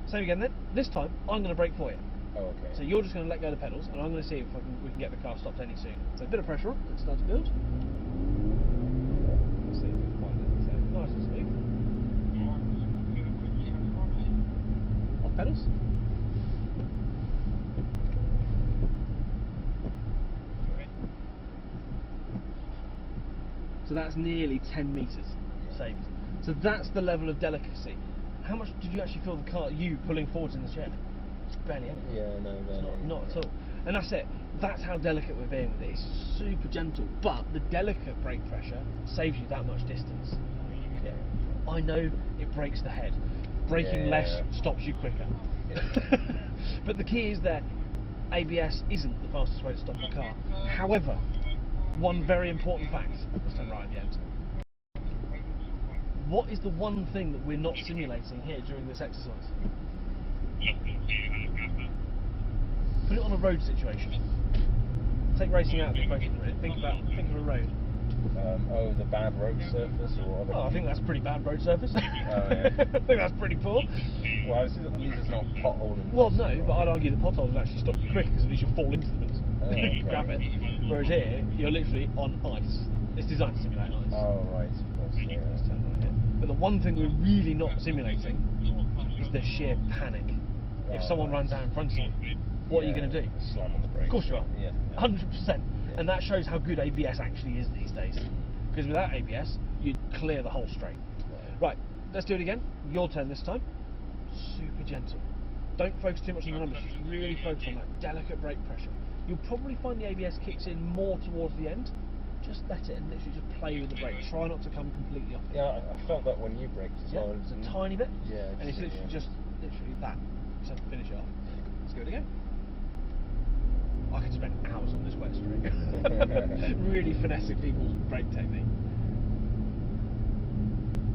[SPEAKER 1] same again then. This time, I'm going to brake for you.
[SPEAKER 2] Oh, okay.
[SPEAKER 1] So you're just going to let go of the pedals, and I'm going to see if we can get the car stopped any sooner. So a bit of pressure on, let's start to build. Let's see if we can find it. So nice and smooth. Off pedals. So that's nearly 10 metres saved. So that's the level of delicacy. How much did you actually feel the car, you pulling forwards in the chair? Barely anything.
[SPEAKER 2] Yeah, no, barely.
[SPEAKER 1] Not at all. And that's it. That's how delicate we're being with it. It's super gentle, but the delicate brake pressure saves you that much distance.
[SPEAKER 2] Yeah.
[SPEAKER 1] I know it breaks the head. Braking less stops you quicker.
[SPEAKER 2] Yeah.
[SPEAKER 1] But the key is that ABS isn't the fastest way to stop a car. However, one very important fact, let's turn right at the end. What is the one thing that we're not simulating here during this exercise? Put it on a road situation. Take racing out of the equation for a minute. Think of a road.
[SPEAKER 2] The bad road surface or other.
[SPEAKER 1] Oh, I think that's pretty bad road surface.
[SPEAKER 2] Oh, yeah.
[SPEAKER 1] I think that's pretty poor.
[SPEAKER 2] Well, at least it's not potholing.
[SPEAKER 1] Well, no, but I'd argue the potholes would actually stop you quicker because at least you'll fall into them and grab it. Whereas here, you're literally on ice. It's designed to simulate ice.
[SPEAKER 2] Oh, right, of course. Yeah.
[SPEAKER 1] Let's turn right here. But the one thing we're really not simulating is the sheer panic. If someone runs out in front of you, what are you going to do?
[SPEAKER 2] Slam on the brakes.
[SPEAKER 1] Of course you are.
[SPEAKER 2] Yeah.
[SPEAKER 1] 100%. And that shows how good ABS actually is these days. Because without ABS, you'd clear the whole straight. Right, let's do it again. Your turn this time. Super gentle. Don't focus too much on the numbers. Just really focus on that delicate brake pressure. You'll probably find the ABS kicks in more towards the end. Just let it and literally just play with the brake. Try not to come completely off.
[SPEAKER 2] Yeah, I felt that when you braked as well.
[SPEAKER 1] It's a tiny bit.
[SPEAKER 2] Yeah.
[SPEAKER 1] And it's literally just literally that. Just have to finish it off. Let's do it again. I could spend hours on this wet string. Really finessing people's brake technique.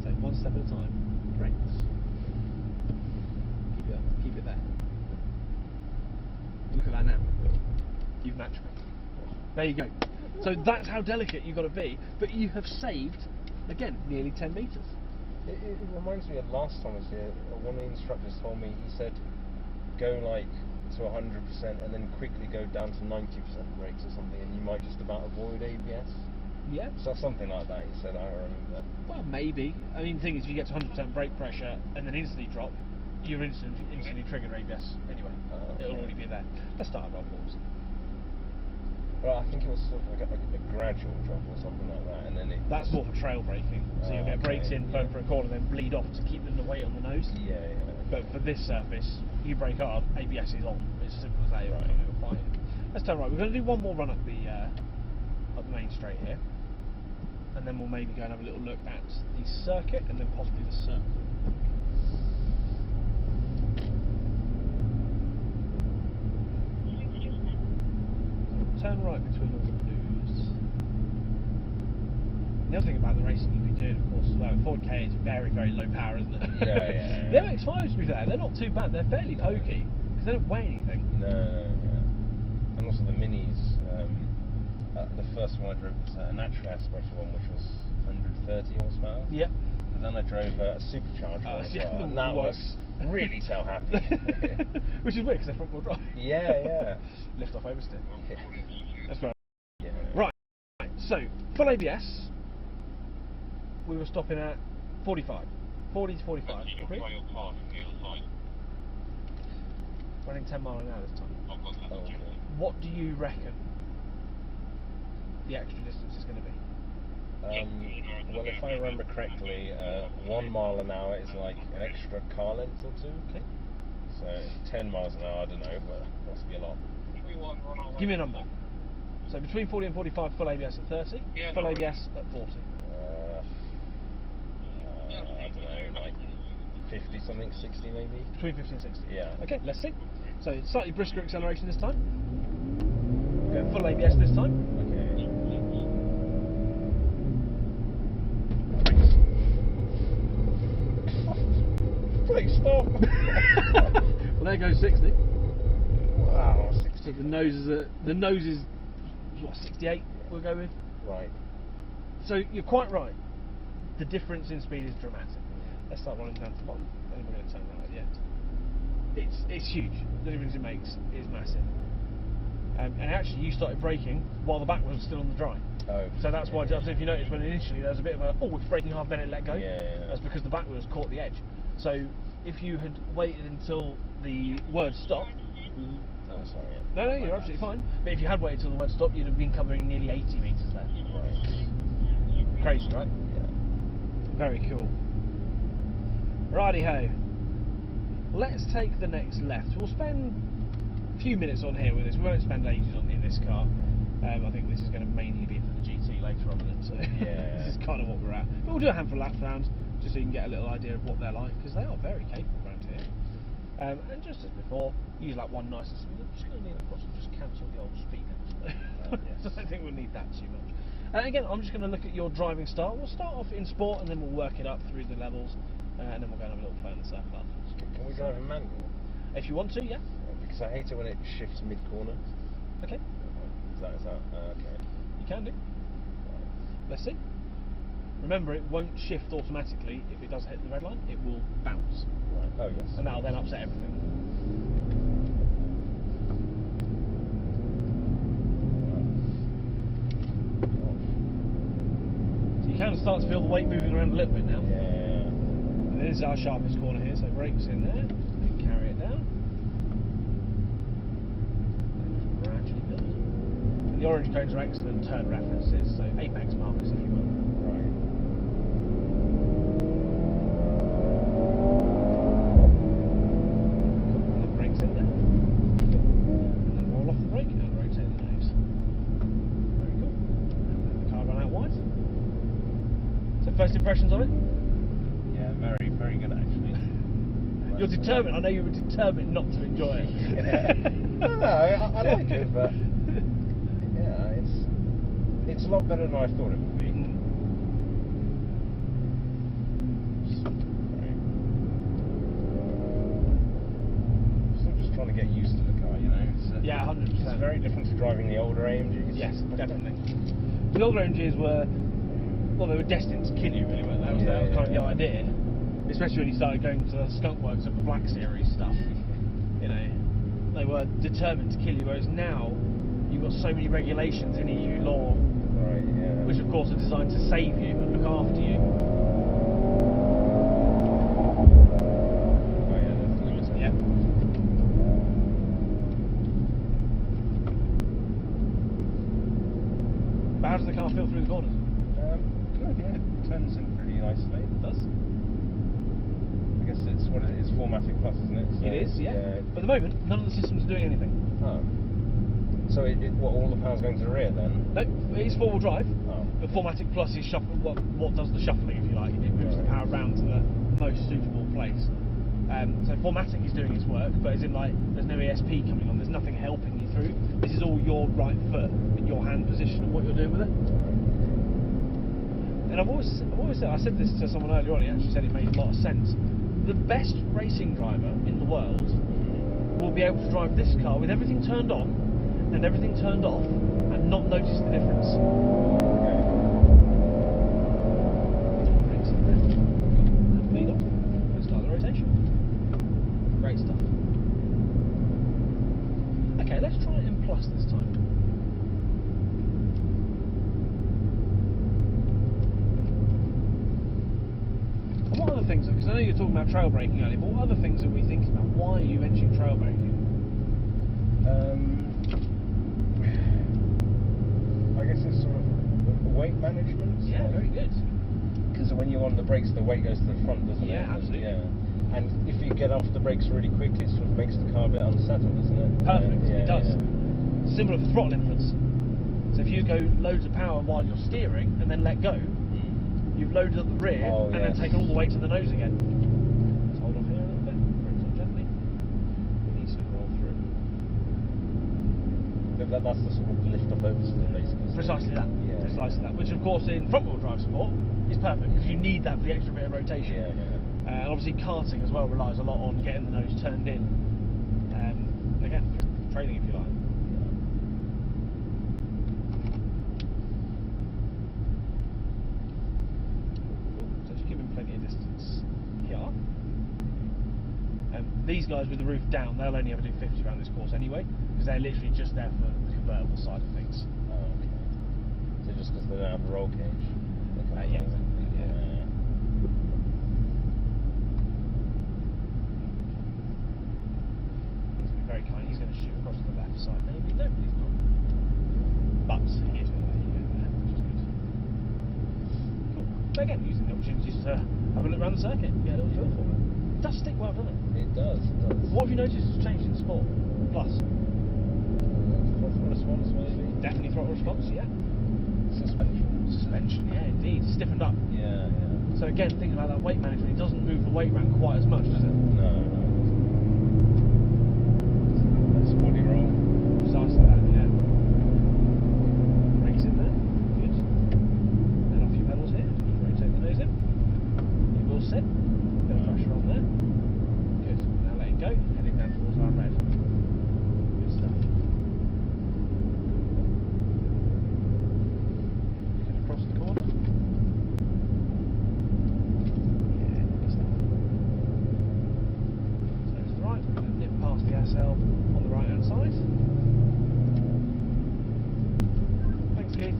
[SPEAKER 1] So one step at a time. Brakes. Keep it up. Keep it there. Look at that now. You've matched me. There you go. So that's how delicate you've got to be, but you have saved, again, nearly 10 metres.
[SPEAKER 2] It reminds me of last time I was here, one of the instructors told me, he said, go like to 100% and then quickly go down to 90% brakes or something, and you might just about avoid ABS.
[SPEAKER 1] Yeah.
[SPEAKER 2] So something like that, he said, I remember that.
[SPEAKER 1] Well, maybe. I mean, the thing is, if you get to 100% brake pressure and then instantly drop, you're instantly trigger ABS anyway. It'll already be there. Let's start at roll forwards.
[SPEAKER 2] Well, I think it was sort of like a gradual drop or something like that, and then it...
[SPEAKER 1] That's more for trail braking. So you'll get brakes in, burn for a corner, then bleed off to keep the weight on the nose.
[SPEAKER 2] Yeah.
[SPEAKER 1] But for this surface, you brake hard, ABS is on. It's as simple as that. Right. It'll fire. Let's turn right. We're going to do one more run up the main straight here, and then we'll maybe go and have a little look at the circuit, and then possibly the circle. Turn right between all the blues. The other thing about the racing you'd be doing, of course, as well, Ford K is very, very low power, isn't it?
[SPEAKER 2] Yeah.
[SPEAKER 1] The MX-5s, to be fair, they're not too bad. They're fairly pokey because they don't weigh anything.
[SPEAKER 2] No. And also the Minis. The first one I drove was a naturally aspirated one, which was 130 horsepower.
[SPEAKER 1] Yep.
[SPEAKER 2] And then I drove a supercharged one as well, and that was really so happy.
[SPEAKER 1] Which is weird because they're front wheel drive.
[SPEAKER 2] Yeah.
[SPEAKER 1] Lift off oversteer.
[SPEAKER 2] Yeah.
[SPEAKER 1] That's right.
[SPEAKER 2] Yeah.
[SPEAKER 1] Right. So full ABS. We were stopping at 45. 40 to 45. Okay. Running 10 mile an hour this time.
[SPEAKER 2] Oh, okay.
[SPEAKER 1] What do you reckon the extra distance is going to be?
[SPEAKER 2] Well, if I remember correctly, 1 mile an hour is like an extra car length or two.
[SPEAKER 1] Okay.
[SPEAKER 2] So 10 miles an hour, I don't know, but must be a lot.
[SPEAKER 1] Give me a number. So between 40 and 45, full ABS at 30, full ABS at 40.
[SPEAKER 2] I don't know, like 50 something, 60 maybe?
[SPEAKER 1] Between 50 and 60.
[SPEAKER 2] Yeah.
[SPEAKER 1] Okay, let's see. So slightly brisker acceleration this time.
[SPEAKER 2] Okay.
[SPEAKER 1] Full ABS this time.
[SPEAKER 2] Okay. Please stop!
[SPEAKER 1] Well, there goes 60.
[SPEAKER 2] Wow, 60.
[SPEAKER 1] So the nose is what, 68 we'll go with.
[SPEAKER 2] Right.
[SPEAKER 1] So you're quite right. The difference in speed is dramatic. Let's start rolling down to the bottom, and then we're going to turn around at the end. It's huge. The difference it makes is massive. And actually, you started braking while the back was still on the dry.
[SPEAKER 2] Oh.
[SPEAKER 1] So that's why, if you noticed, when initially there was a bit of a, it's braking hard, then it let go.
[SPEAKER 2] Yeah.
[SPEAKER 1] That's because the back wheels caught the edge. So if you had waited until the word stop.
[SPEAKER 2] Oh, sorry.
[SPEAKER 1] No, you're absolutely fine. But if you had waited till the word stop, you'd have been covering nearly 80 metres there.
[SPEAKER 2] Right.
[SPEAKER 1] Crazy, right?
[SPEAKER 2] Yeah.
[SPEAKER 1] Very cool. Righty ho. Let's take the next left. We'll spend a few minutes on here with this. We won't spend ages in this car. I think this is going to mainly be for the GT later on in it. So
[SPEAKER 2] Yeah.
[SPEAKER 1] this is kind of what we're at. But we'll do a handful of laps round just so you can get a little idea of what they're like, because they are very capable around here. And just as before, use like one nice and smooth. I'm just going to lean across and just cancel the old speaker.
[SPEAKER 2] Yes.
[SPEAKER 1] I don't think we'll need that too much. Again, I'm just going to look at your driving style. We'll start off in sport and then we'll work it up through the levels, and then we'll go and have a little play in the circle afterwards.
[SPEAKER 2] Can we drive in manual?
[SPEAKER 1] If you want to, yeah.
[SPEAKER 2] Because I hate it when it shifts mid-corner.
[SPEAKER 1] Okay.
[SPEAKER 2] Is that okay.
[SPEAKER 1] You can do. Let's see. Remember, it won't shift automatically if it does hit the red line. It will bounce.
[SPEAKER 2] Right. Oh, yes.
[SPEAKER 1] And that'll then upset everything. So you can start to feel the weight moving around a little bit now.
[SPEAKER 2] Yeah.
[SPEAKER 1] And this is our sharpest corner here, so brakes in there. And carry it down. And gradually build. And the orange cones are excellent turn references, so apex markers if you will.
[SPEAKER 2] Right.
[SPEAKER 1] First impressions of it?
[SPEAKER 2] Yeah, very, very good actually.
[SPEAKER 1] You're determined. I know you were determined not to enjoy it.
[SPEAKER 2] Yeah. No, I like it, but yeah, it's a lot better than I thought it would be. Still just trying to get used to the car, you know.
[SPEAKER 1] Yeah, 100%.
[SPEAKER 2] It's very different to driving the older AMGs.
[SPEAKER 1] Yes, definitely. The older AMGs were. Well, they were destined to kill you, really, weren't they? That was kind of the idea. Especially when you started going to the skunk works of the Black Series stuff. You know, they were determined to kill you, whereas now you've got so many regulations in EU law,
[SPEAKER 2] Right, yeah.
[SPEAKER 1] which of course are designed to save you and look after you.
[SPEAKER 2] Oh, yeah, that's the limit.
[SPEAKER 1] Yeah. But how does the car feel through the corners?
[SPEAKER 2] Good, yeah. It turns in pretty nicely.
[SPEAKER 1] It does.
[SPEAKER 2] I guess it's what it is, 4MATIC Plus, isn't it? So
[SPEAKER 1] It is, yeah. But at the moment, none of the systems are doing anything.
[SPEAKER 2] Oh. So what, all the power's going to the rear then?
[SPEAKER 1] No, it is four-wheel drive.
[SPEAKER 2] Oh.
[SPEAKER 1] But 4MATIC Plus is what does the shuffling, if you like. It moves the power around to the most suitable place. So 4MATIC is doing its work, but as in like, there's no ESP coming on, there's nothing helping you through. This is all your right foot and your hand position and what you're doing with it. And I've always said, I said this to someone earlier on, he actually said it made a lot of sense. The best racing driver in the world will be able to drive this car with everything turned on and everything turned off and not notice the difference. Brakes in there. And lead off. And start the rotation. Great stuff. Okay, let's try M Plus this time. And what other things, because I know you're talking about trail braking earlier, but what other things are we thinking about? Why are you mentioning trail braking?
[SPEAKER 2] I guess it's sort of weight management.
[SPEAKER 1] Yeah, very good.
[SPEAKER 2] Because when you're on the brakes, the weight goes to the front, doesn't it?
[SPEAKER 1] Yeah, absolutely.
[SPEAKER 2] Yeah. And if you get off the brakes really quickly, it sort of makes the car a bit unsettled, doesn't it?
[SPEAKER 1] Perfect,
[SPEAKER 2] Yeah,
[SPEAKER 1] it does.
[SPEAKER 2] yeah.
[SPEAKER 1] Similar for throttle inputs. So if you go loads of power while you're steering and then let go, you've loaded up the rear and then taken all the way to the nose again. Let's hold off here a little bit, brakes on gently. Easy to roll through.
[SPEAKER 2] That's the sort of lift up oversteer, basically.
[SPEAKER 1] Precisely that.
[SPEAKER 2] Yeah.
[SPEAKER 1] Precisely that. Which of course in front wheel drive support is perfect because you need that for the extra bit of rotation.
[SPEAKER 2] Yeah, yeah.
[SPEAKER 1] And obviously karting as well relies a lot on getting the nose turned in. Again, training if you like. So just give him plenty of distance here. These guys with the roof down, they'll only ever do 50 around this course anyway, because they're literally just there for the convertible side of things.
[SPEAKER 2] Oh, okay. So just because they don't have a roll cage?
[SPEAKER 1] Yeah, exactly. Yeah. He's going to be very kind. He's going to shoot across to the left side. Maybe no, he's not. But he is going to let you go there, which is good. Cool. So again, using the opportunities to have a look around the circuit, get a little feel for it. It does stick well, doesn't it?
[SPEAKER 2] It does, it does.
[SPEAKER 1] What have you noticed has changed in Sport Plus?
[SPEAKER 2] Throttle response, maybe?
[SPEAKER 1] Definitely throttle response, yeah.
[SPEAKER 2] Suspension.
[SPEAKER 1] Suspension, yeah, indeed. Stiffened up.
[SPEAKER 2] Yeah, yeah.
[SPEAKER 1] So again, thinking about that weight management, it doesn't move the weight around quite as much, does it?
[SPEAKER 2] No, no. That's body roll.
[SPEAKER 1] Precisely that, yeah. Brakes in there, good. And off your pedals here, just rotate the nose in. You will sit. Bit of pressure on there. Good. Now let it go, heading down towards our red. Good stuff. Looking across the corner. Yeah, good stuff. So to the right, we're going to nip past the SL on the right hand side. Thanks, Keith.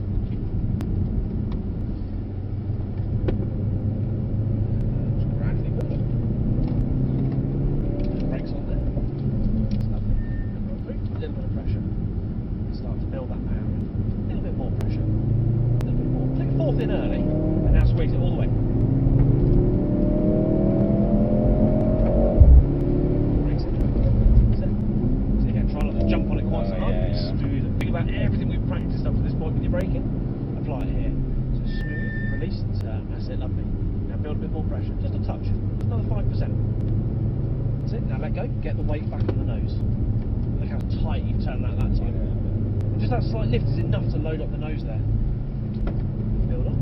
[SPEAKER 1] Just gradually build up. Brakes on there. That's lovely. A little bit of pressure. Start to build that power in. A little bit more pressure. A little bit more. Take a fourth in early, and now squeeze it all the way. Brakes in. That's it. So again, try not to jump on it quite so hard.
[SPEAKER 2] Yeah, yeah.
[SPEAKER 1] Smooth it. Think about everything we've practiced up to this point with your braking. Apply it here. So smooth, release and turn. That's it, lovely. Now build a bit more pressure. Just a touch. Just another 5%. That's it. Now let go. Get the weight back on the nose. Look how tight you've turned that time. And just that slight lift is enough to load up the nose there. Build up.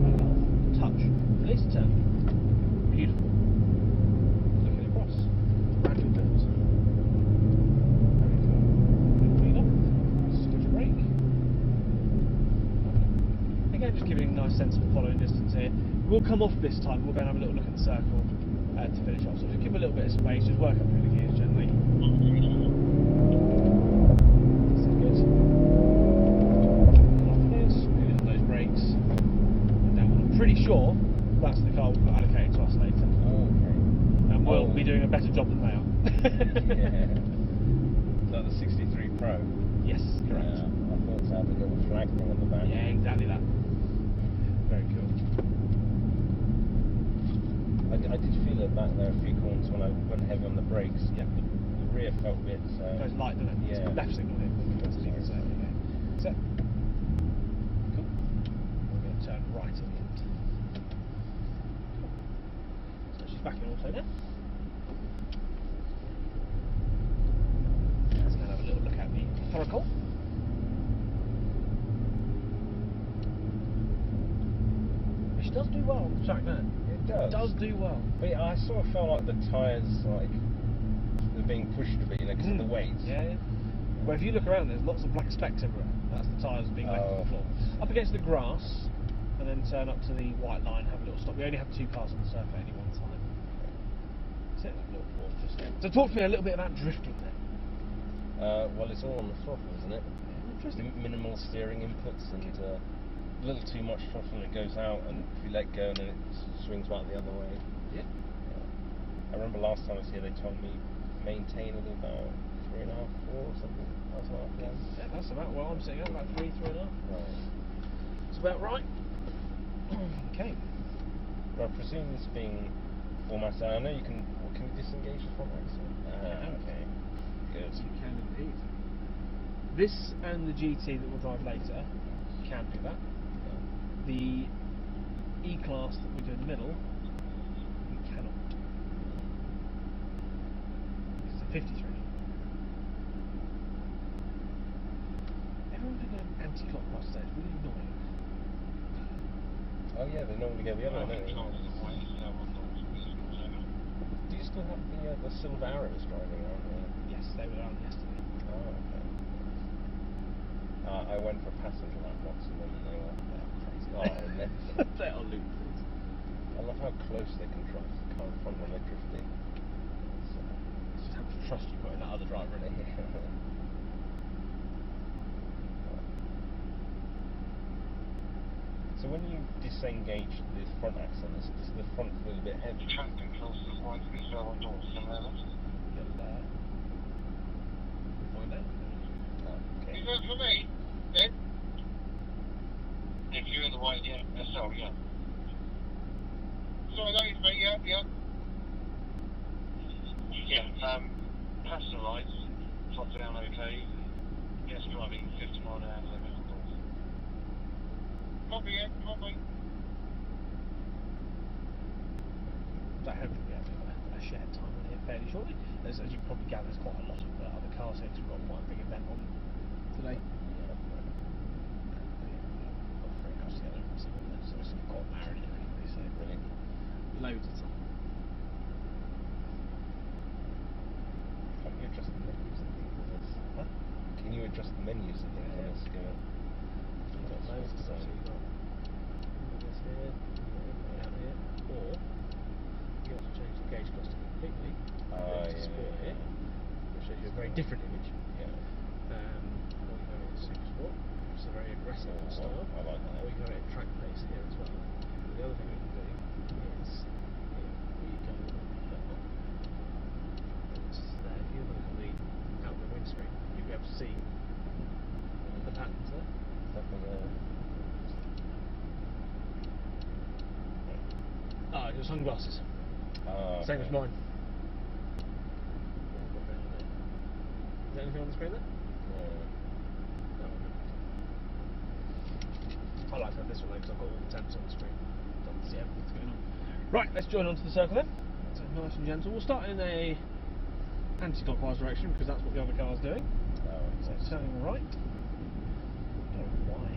[SPEAKER 1] Back off. Touch. Release and turn. Beautiful. Looking across. Gradually build. Very cool. Good clean up. Switch brake. Lovely. Again, just giving a nice sense of following distance here. We'll come off this time. We'll go and have a little look at the circle to finish off. So just give him a little bit of space. Just work up through the gears gently. This is good. Off here, smooth those brakes. And now I'm pretty sure that's the car we've got allocated to us later.
[SPEAKER 2] Oh, okay.
[SPEAKER 1] And we'll be doing a better job than they are.
[SPEAKER 2] Yeah. Is that the 63 Pro?
[SPEAKER 1] Yes, correct.
[SPEAKER 2] Yeah, I thought it had a little flag thing on the back.
[SPEAKER 1] Yeah, exactly that. Very cool.
[SPEAKER 2] I did feel it back there a few corners when I went heavy on the brakes.
[SPEAKER 1] Yeah.
[SPEAKER 2] The rear felt a bit...
[SPEAKER 1] Goes light, doesn't it?
[SPEAKER 2] Yeah.
[SPEAKER 1] It's left signal here. As you can say. Okay. Set. Cool. We're going to turn right at the end. Cool. So she's back in auto now. Let's now have a little look at the Thoracle. Which does do well on the track, doesn't it?
[SPEAKER 2] It does.
[SPEAKER 1] It does do well.
[SPEAKER 2] But I sort of felt like the tyres, like, they're being pushed a bit, you know, because of the weight.
[SPEAKER 1] Yeah, yeah. Well, if you look around, there's lots of black specks everywhere. That's the tyres being left on the floor. Up against the grass, and then turn up to the white line, have a little stop. We only have 2 cars on the circuit at any one time. That's it, a little pause just there. So talk to me a little bit about drifting then.
[SPEAKER 2] Well, it's all on the throttle, isn't it?
[SPEAKER 1] Interesting.
[SPEAKER 2] Minimal steering inputs and a little too much throttle, it goes out, and if you let go, then it swings back the other way.
[SPEAKER 1] Yeah.
[SPEAKER 2] I remember last time I was here, they told me maintain at about 3.5, 4 or something.
[SPEAKER 1] Yeah, that's about what I'm sitting at, about 3.5.
[SPEAKER 2] Right.
[SPEAKER 1] It's about right. Okay.
[SPEAKER 2] Well, I presume this being formatted, I know you can you disengage the front axle? Okay. Good.
[SPEAKER 1] You can indeed. This and the GT that we'll drive later can do that. The E-Class that we do in the middle, we cannot. It's a 53. Everyone's been going anti-clockwise today, it's really annoying.
[SPEAKER 2] Oh yeah, they normally go the other way, don't they? Do you still have the silver arrows driving around here?
[SPEAKER 1] Yes, they were on yesterday.
[SPEAKER 2] Oh, okay. I went for a passenger lap once of them and they were crazy. Oh, mental.
[SPEAKER 1] They are ludicrous.
[SPEAKER 2] I love how close they can drive to the car in front when they're drifting.
[SPEAKER 1] It's just how much trust you put in that other driver, isn't it?
[SPEAKER 2] So when you disengage the front axle, does the front feel a bit heavy?
[SPEAKER 3] Track control required to be fell on doors, can I have it?
[SPEAKER 1] We'll find out.
[SPEAKER 2] Okay.
[SPEAKER 3] Is that for me? Then? If you're in the white, yeah. SL, yeah. Sorry, that is me, yeah. Yeah, passenger lights, top down okay. Yes, driving 50 mile an hour limit on doors. Copy, yeah, copy.
[SPEAKER 1] So hopefully we have a shared time on here fairly shortly. As you can probably gather, there's quite a lot of other cars here because we've got quite a big event on today. Got 3 cars together, so it's quite married here anyway, so
[SPEAKER 2] Brilliant.
[SPEAKER 1] loads of time.
[SPEAKER 2] Can you adjust the menus and things on this?
[SPEAKER 1] Huh?
[SPEAKER 2] Can you adjust the menus and things on this scale?
[SPEAKER 1] You've got loads of stuff, so you've got this here, down here, or you also change the gauge cluster completely to sport here, which shows you a very different image.
[SPEAKER 2] Yeah.
[SPEAKER 1] Or you go in super sport, which is a very aggressive style.
[SPEAKER 2] I like that.
[SPEAKER 1] Or you go in track pace here as well. And the other thing we can do is we go there. If you look at the out the windscreen, you'll be able to see the patterns there.
[SPEAKER 2] Nothing there.
[SPEAKER 1] Ah, your sunglasses.
[SPEAKER 2] Ah,
[SPEAKER 1] Same
[SPEAKER 2] okay.
[SPEAKER 1] as mine. Is there anything on the screen there? No. I like to have this one because I've got all the temps on the screen. So I can see everything that's going on. Right, let's join onto the circle then. So nice and gentle. We'll start in a anti-clockwise direction because that's what the other car's doing. So turning right. Don't know why.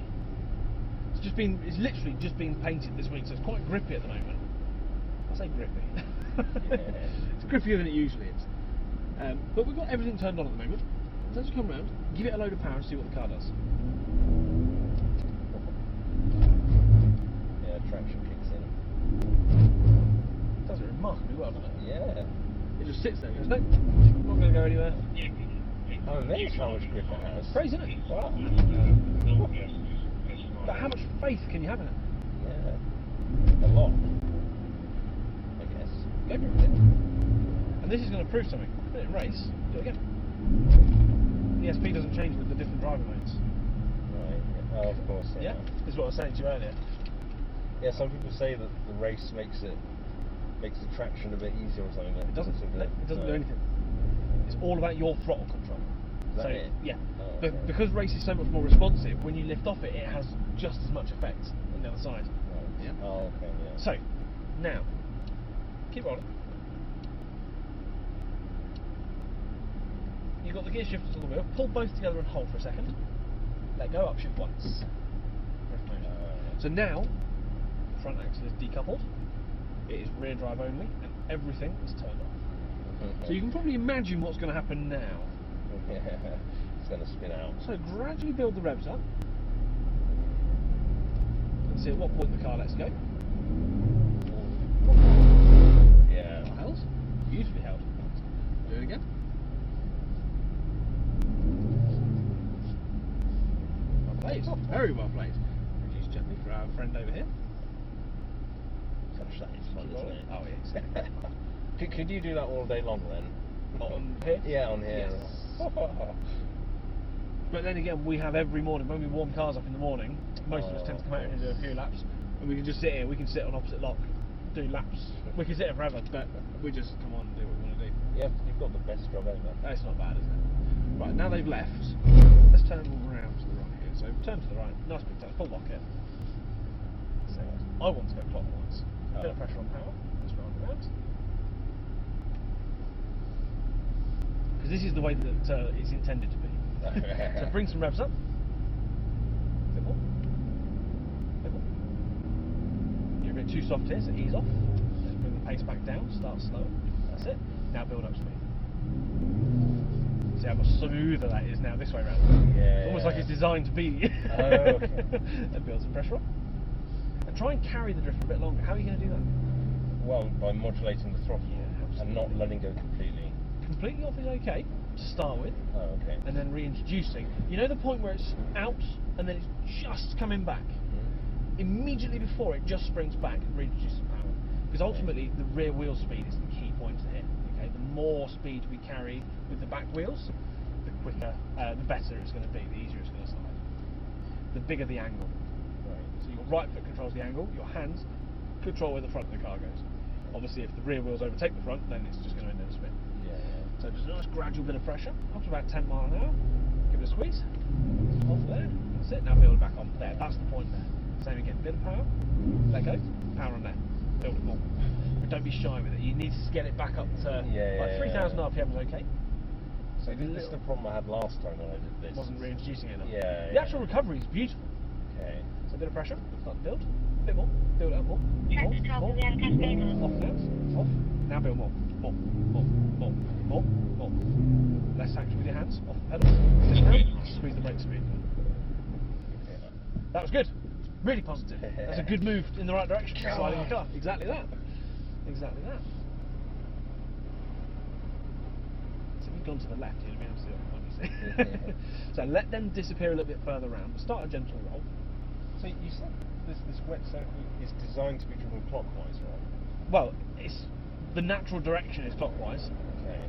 [SPEAKER 1] It's literally just been painted this week, so it's quite grippy at the moment. I say grippy. It's grippier than it usually is. But we've got everything turned on at the moment. So let's come round, give it a load of power and see what the car does.
[SPEAKER 2] Yeah, traction kicks in.
[SPEAKER 1] Does it remarkably well, doesn't it?
[SPEAKER 2] Yeah.
[SPEAKER 1] It just sits there and goes, nope, I'm not going to go anywhere.
[SPEAKER 2] Oh, there's how much grip it has.
[SPEAKER 1] Crazy, isn't it?
[SPEAKER 2] Wow.
[SPEAKER 1] But how much faith can you have in it?
[SPEAKER 2] Yeah. A lot. I guess.
[SPEAKER 1] Go for it. And this is going to prove something. Put it in race, do it again. ESP doesn't change with the different driver modes.
[SPEAKER 2] Right. Yeah. Oh, of course.
[SPEAKER 1] Yeah? This is what I was saying to you earlier.
[SPEAKER 2] Yeah, some people say that the race makes the traction a bit easier or something.
[SPEAKER 1] It doesn't. It doesn't do anything. It's all about your throttle control.
[SPEAKER 2] Is that it?
[SPEAKER 1] Yeah.
[SPEAKER 2] Oh,
[SPEAKER 1] But
[SPEAKER 2] okay.
[SPEAKER 1] because race is so much more responsive, when you lift off it, it has just as much effect on the other side.
[SPEAKER 2] Right.
[SPEAKER 1] Yeah.
[SPEAKER 2] Oh, okay. Yeah.
[SPEAKER 1] So, now, keep rolling. You've got the gear shifters on the wheel. Pull both together and hold for a second. Let go, upshift once. So now, the front axle is decoupled. It is rear drive only, and everything is turned off. So you can probably imagine what's going to happen now.
[SPEAKER 2] It's going to spin out.
[SPEAKER 1] So gradually build the revs up. And see at what point the car lets go.
[SPEAKER 2] Yeah.
[SPEAKER 1] Held. Beautifully held. Do it again. Well played. Very well played. Reduce gently for our friend over here.
[SPEAKER 2] Such that is fun, isn't it?
[SPEAKER 1] Oh yes.
[SPEAKER 2] Could you do that all day long then?
[SPEAKER 1] On here?
[SPEAKER 2] Yeah, on here.
[SPEAKER 1] Yes. But then again, we have every morning, when we warm cars up in the morning, most of us tend to come out here and do a few laps, and we can just sit here, we can sit on opposite lock, do laps. We can sit here forever, but we just come on and do what we want to do.
[SPEAKER 2] Yeah, you've got the best job ever.
[SPEAKER 1] That's not bad, is it? Right, now they've left, let's turn around to the right here. So turn to the right, nice big turn, full lock it. So I want to go clockwise. Bit of pressure on power, just round it around. Because this is the way that it's intended to be. So bring some revs up. A bit more. A bit more. You're a bit too soft here, so ease off. Let's bring the pace back down, start slow. That's it. Now build up speed. See how much smoother that is now this way around.
[SPEAKER 2] Yeah.
[SPEAKER 1] Almost like it's designed to be.
[SPEAKER 2] Oh, okay.
[SPEAKER 1] And build some pressure up. And try and carry the drift for a bit longer. How are you going to do that?
[SPEAKER 2] Well, by modulating the throttle and not letting go completely.
[SPEAKER 1] Completely off is okay to start with.
[SPEAKER 2] Oh, okay.
[SPEAKER 1] And then reintroducing. You know the point where it's out and then it's just coming back?
[SPEAKER 2] Mm-hmm.
[SPEAKER 1] Immediately before it just springs back and reintroduces power. Because ultimately the rear wheel speed is the key point to hit. Okay? The more speed we carry with the back wheels, the quicker, the better it's going to be, the easier it's going to slide. The bigger the angle.
[SPEAKER 2] Right.
[SPEAKER 1] So your right foot controls the angle, your hands control where the front of the car goes. Obviously if the rear wheels overtake the front, then it's just going to end in a spin.
[SPEAKER 2] Yeah.
[SPEAKER 1] So just a nice gradual bit of pressure, up to about 10 mile an hour. Give it a squeeze. Off there. That's it. Now build it back on there. That's the point there. Same again. Bit of power. Let go. Power on there. Build it more. But don't be shy with it. You need to get it back up to like 3,000 RPM is okay.
[SPEAKER 2] So this is the problem I had last time when I did this.
[SPEAKER 1] Wasn't reintroducing it enough.
[SPEAKER 2] Yeah.
[SPEAKER 1] The actual recovery is beautiful.
[SPEAKER 2] Okay.
[SPEAKER 1] So a bit of pressure. Start to build. A bit more. Build it up more. More. More. Off now. Off. Now build more. More. More. More. More. More. Less action with your hands. Off the pedals. Sit down. Squeeze the brake speed. That was good. Really positive. That's a good move in the right direction. Sliding the car. Exactly that. Exactly that. So if you've gone to the left, you'd be able to see what the point you see. So let them disappear a little bit further around. Start a gentle roll.
[SPEAKER 2] So you said this wet circuit is designed to be driven clockwise, right?
[SPEAKER 1] Well, it's the natural direction is clockwise.
[SPEAKER 2] Okay.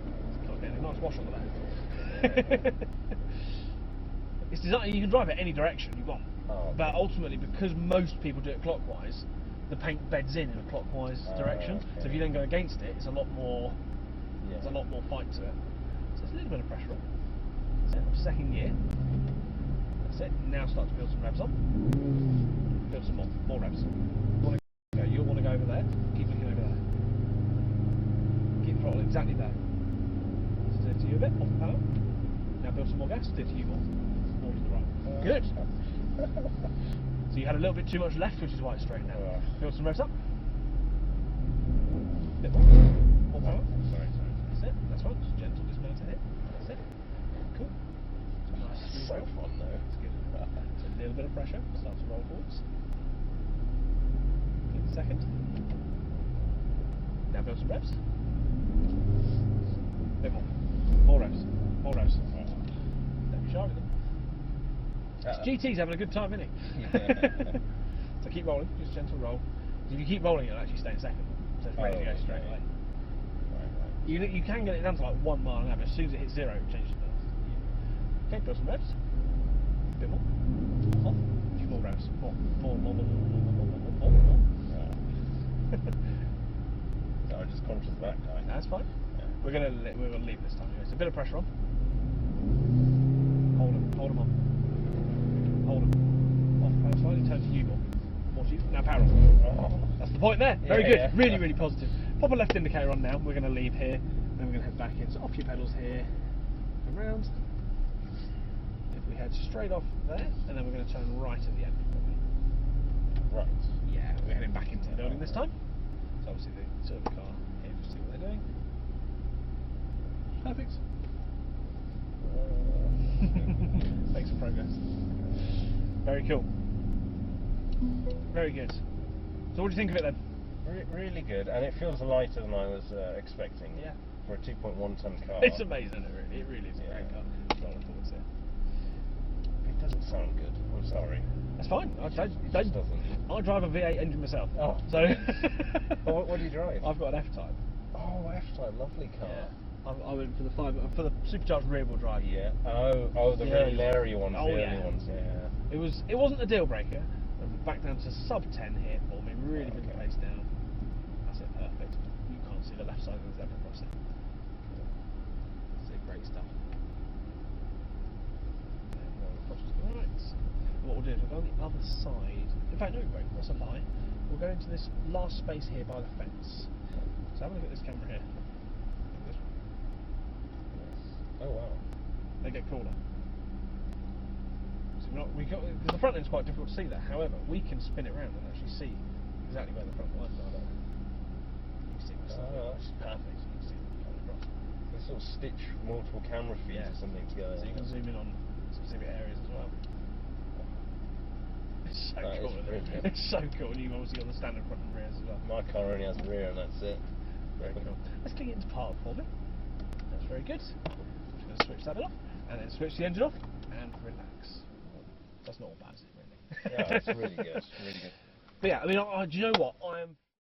[SPEAKER 1] Got a nice wash on the left. It's designed. You can drive it any direction you want, but ultimately, because most people do it clockwise, the paint beds in a clockwise direction.
[SPEAKER 2] Okay.
[SPEAKER 1] So if you then go against it, it's a lot more.
[SPEAKER 2] Yeah.
[SPEAKER 1] There's a lot more fight to it. So it's a little bit of pressure on. That's it. Second gear. That's it. Now start to build some revs on. Build some more revs. You'll want to go over there. Keep looking over there. Keep throttle exactly there. Steer to you a bit. Off the power. Now build some more gas. Steer to you more. More to the right. Good. So you had a little bit too much left, which is why it's straight now. Build some revs up. Bit more. More power.
[SPEAKER 2] Sorry.
[SPEAKER 1] That's it. That's right. Just gentle dismount to hit. That's it. Cool. Nice.
[SPEAKER 2] So fun though.
[SPEAKER 1] It's good. So a little bit of pressure. Start to roll forwards. Give it a second. Now build some revs. Bit more. More revs. More revs. Don't be shy with them. GT's having a good time, isn't he?
[SPEAKER 2] Yeah.
[SPEAKER 1] So keep rolling, just gentle roll. If you keep rolling, it'll actually stay in second. So it's ready to go straight away.
[SPEAKER 2] Right.
[SPEAKER 1] You can get it down to like 1 mile an hour, but as soon as it hits 0, it changes to okay, build some revs. A bit more. Off. A few more revs. More.
[SPEAKER 2] So I'm just conscious of that guy.
[SPEAKER 1] That's fine.
[SPEAKER 2] Yeah.
[SPEAKER 1] We're gonna leave this time anyway. So a bit of pressure on. Hold them on. Hold them. Off power slightly, turn to you more. More to you. Now power on. That's the point there. Very good.
[SPEAKER 2] Yeah.
[SPEAKER 1] Really, really positive. Pop a left indicator on now. We're going to leave here. Then we're going to head back in. So off your pedals here. Around. If we head straight off there, and then we're going to turn right at the end.
[SPEAKER 2] Right.
[SPEAKER 1] Yeah, we're heading back into the building this time. So obviously the server car here to see what they're doing. Perfect. Make some progress. Very cool. Very good. So what do you think of it then?
[SPEAKER 2] Really good, and it feels lighter than I was expecting.
[SPEAKER 1] Yeah.
[SPEAKER 2] For a 2.1 ton car.
[SPEAKER 1] It's amazing, it really is a great car. Rolling forwards here.
[SPEAKER 2] It doesn't sound good. I'm sorry.
[SPEAKER 1] That's fine.
[SPEAKER 2] Doesn't.
[SPEAKER 1] I drive a V8 engine myself.
[SPEAKER 2] Oh.
[SPEAKER 1] So
[SPEAKER 2] What do you drive?
[SPEAKER 1] I've got an F-Type.
[SPEAKER 2] Oh, F-Type, lovely car.
[SPEAKER 1] Yeah. I went for the supercharged rear wheel drive.
[SPEAKER 2] Yeah. Oh, the really leery ones.
[SPEAKER 1] Oh,
[SPEAKER 2] the
[SPEAKER 1] yeah.
[SPEAKER 2] early ones. Yeah.
[SPEAKER 1] It wasn't a deal breaker. Back down to sub 10 here for me. Really bring the pace down. That's it, perfect. You can't see the left side of the zebra crossing. That's it, great stuff. Right. And what we'll do is we'll go on the other side. In fact, no, wait, that's a lie. We'll go into this last space here by the fence. So have a look at this camera here. Look at this one.
[SPEAKER 2] Oh wow.
[SPEAKER 1] They get cooler. So because the front end's quite difficult to see that. However, we can spin it around and actually see exactly where the front lines are there. You can see what's that's perfect. You can see them coming across.
[SPEAKER 2] They sort of stitch multiple camera feeds or something together.
[SPEAKER 1] So you can zoom in on specific areas as well. It's so cool. It's so cool. And you've obviously got the standard front and rears as well.
[SPEAKER 2] My car only has a rear and that's it.
[SPEAKER 1] Very cool. Let's get it into park for me. That's very good. I'm just going to switch that bit off and then switch the engine off and relax. That's not all bad, is it, really?
[SPEAKER 2] Yeah, it's really good. Really good.
[SPEAKER 1] But yeah, I mean, do you know what? I am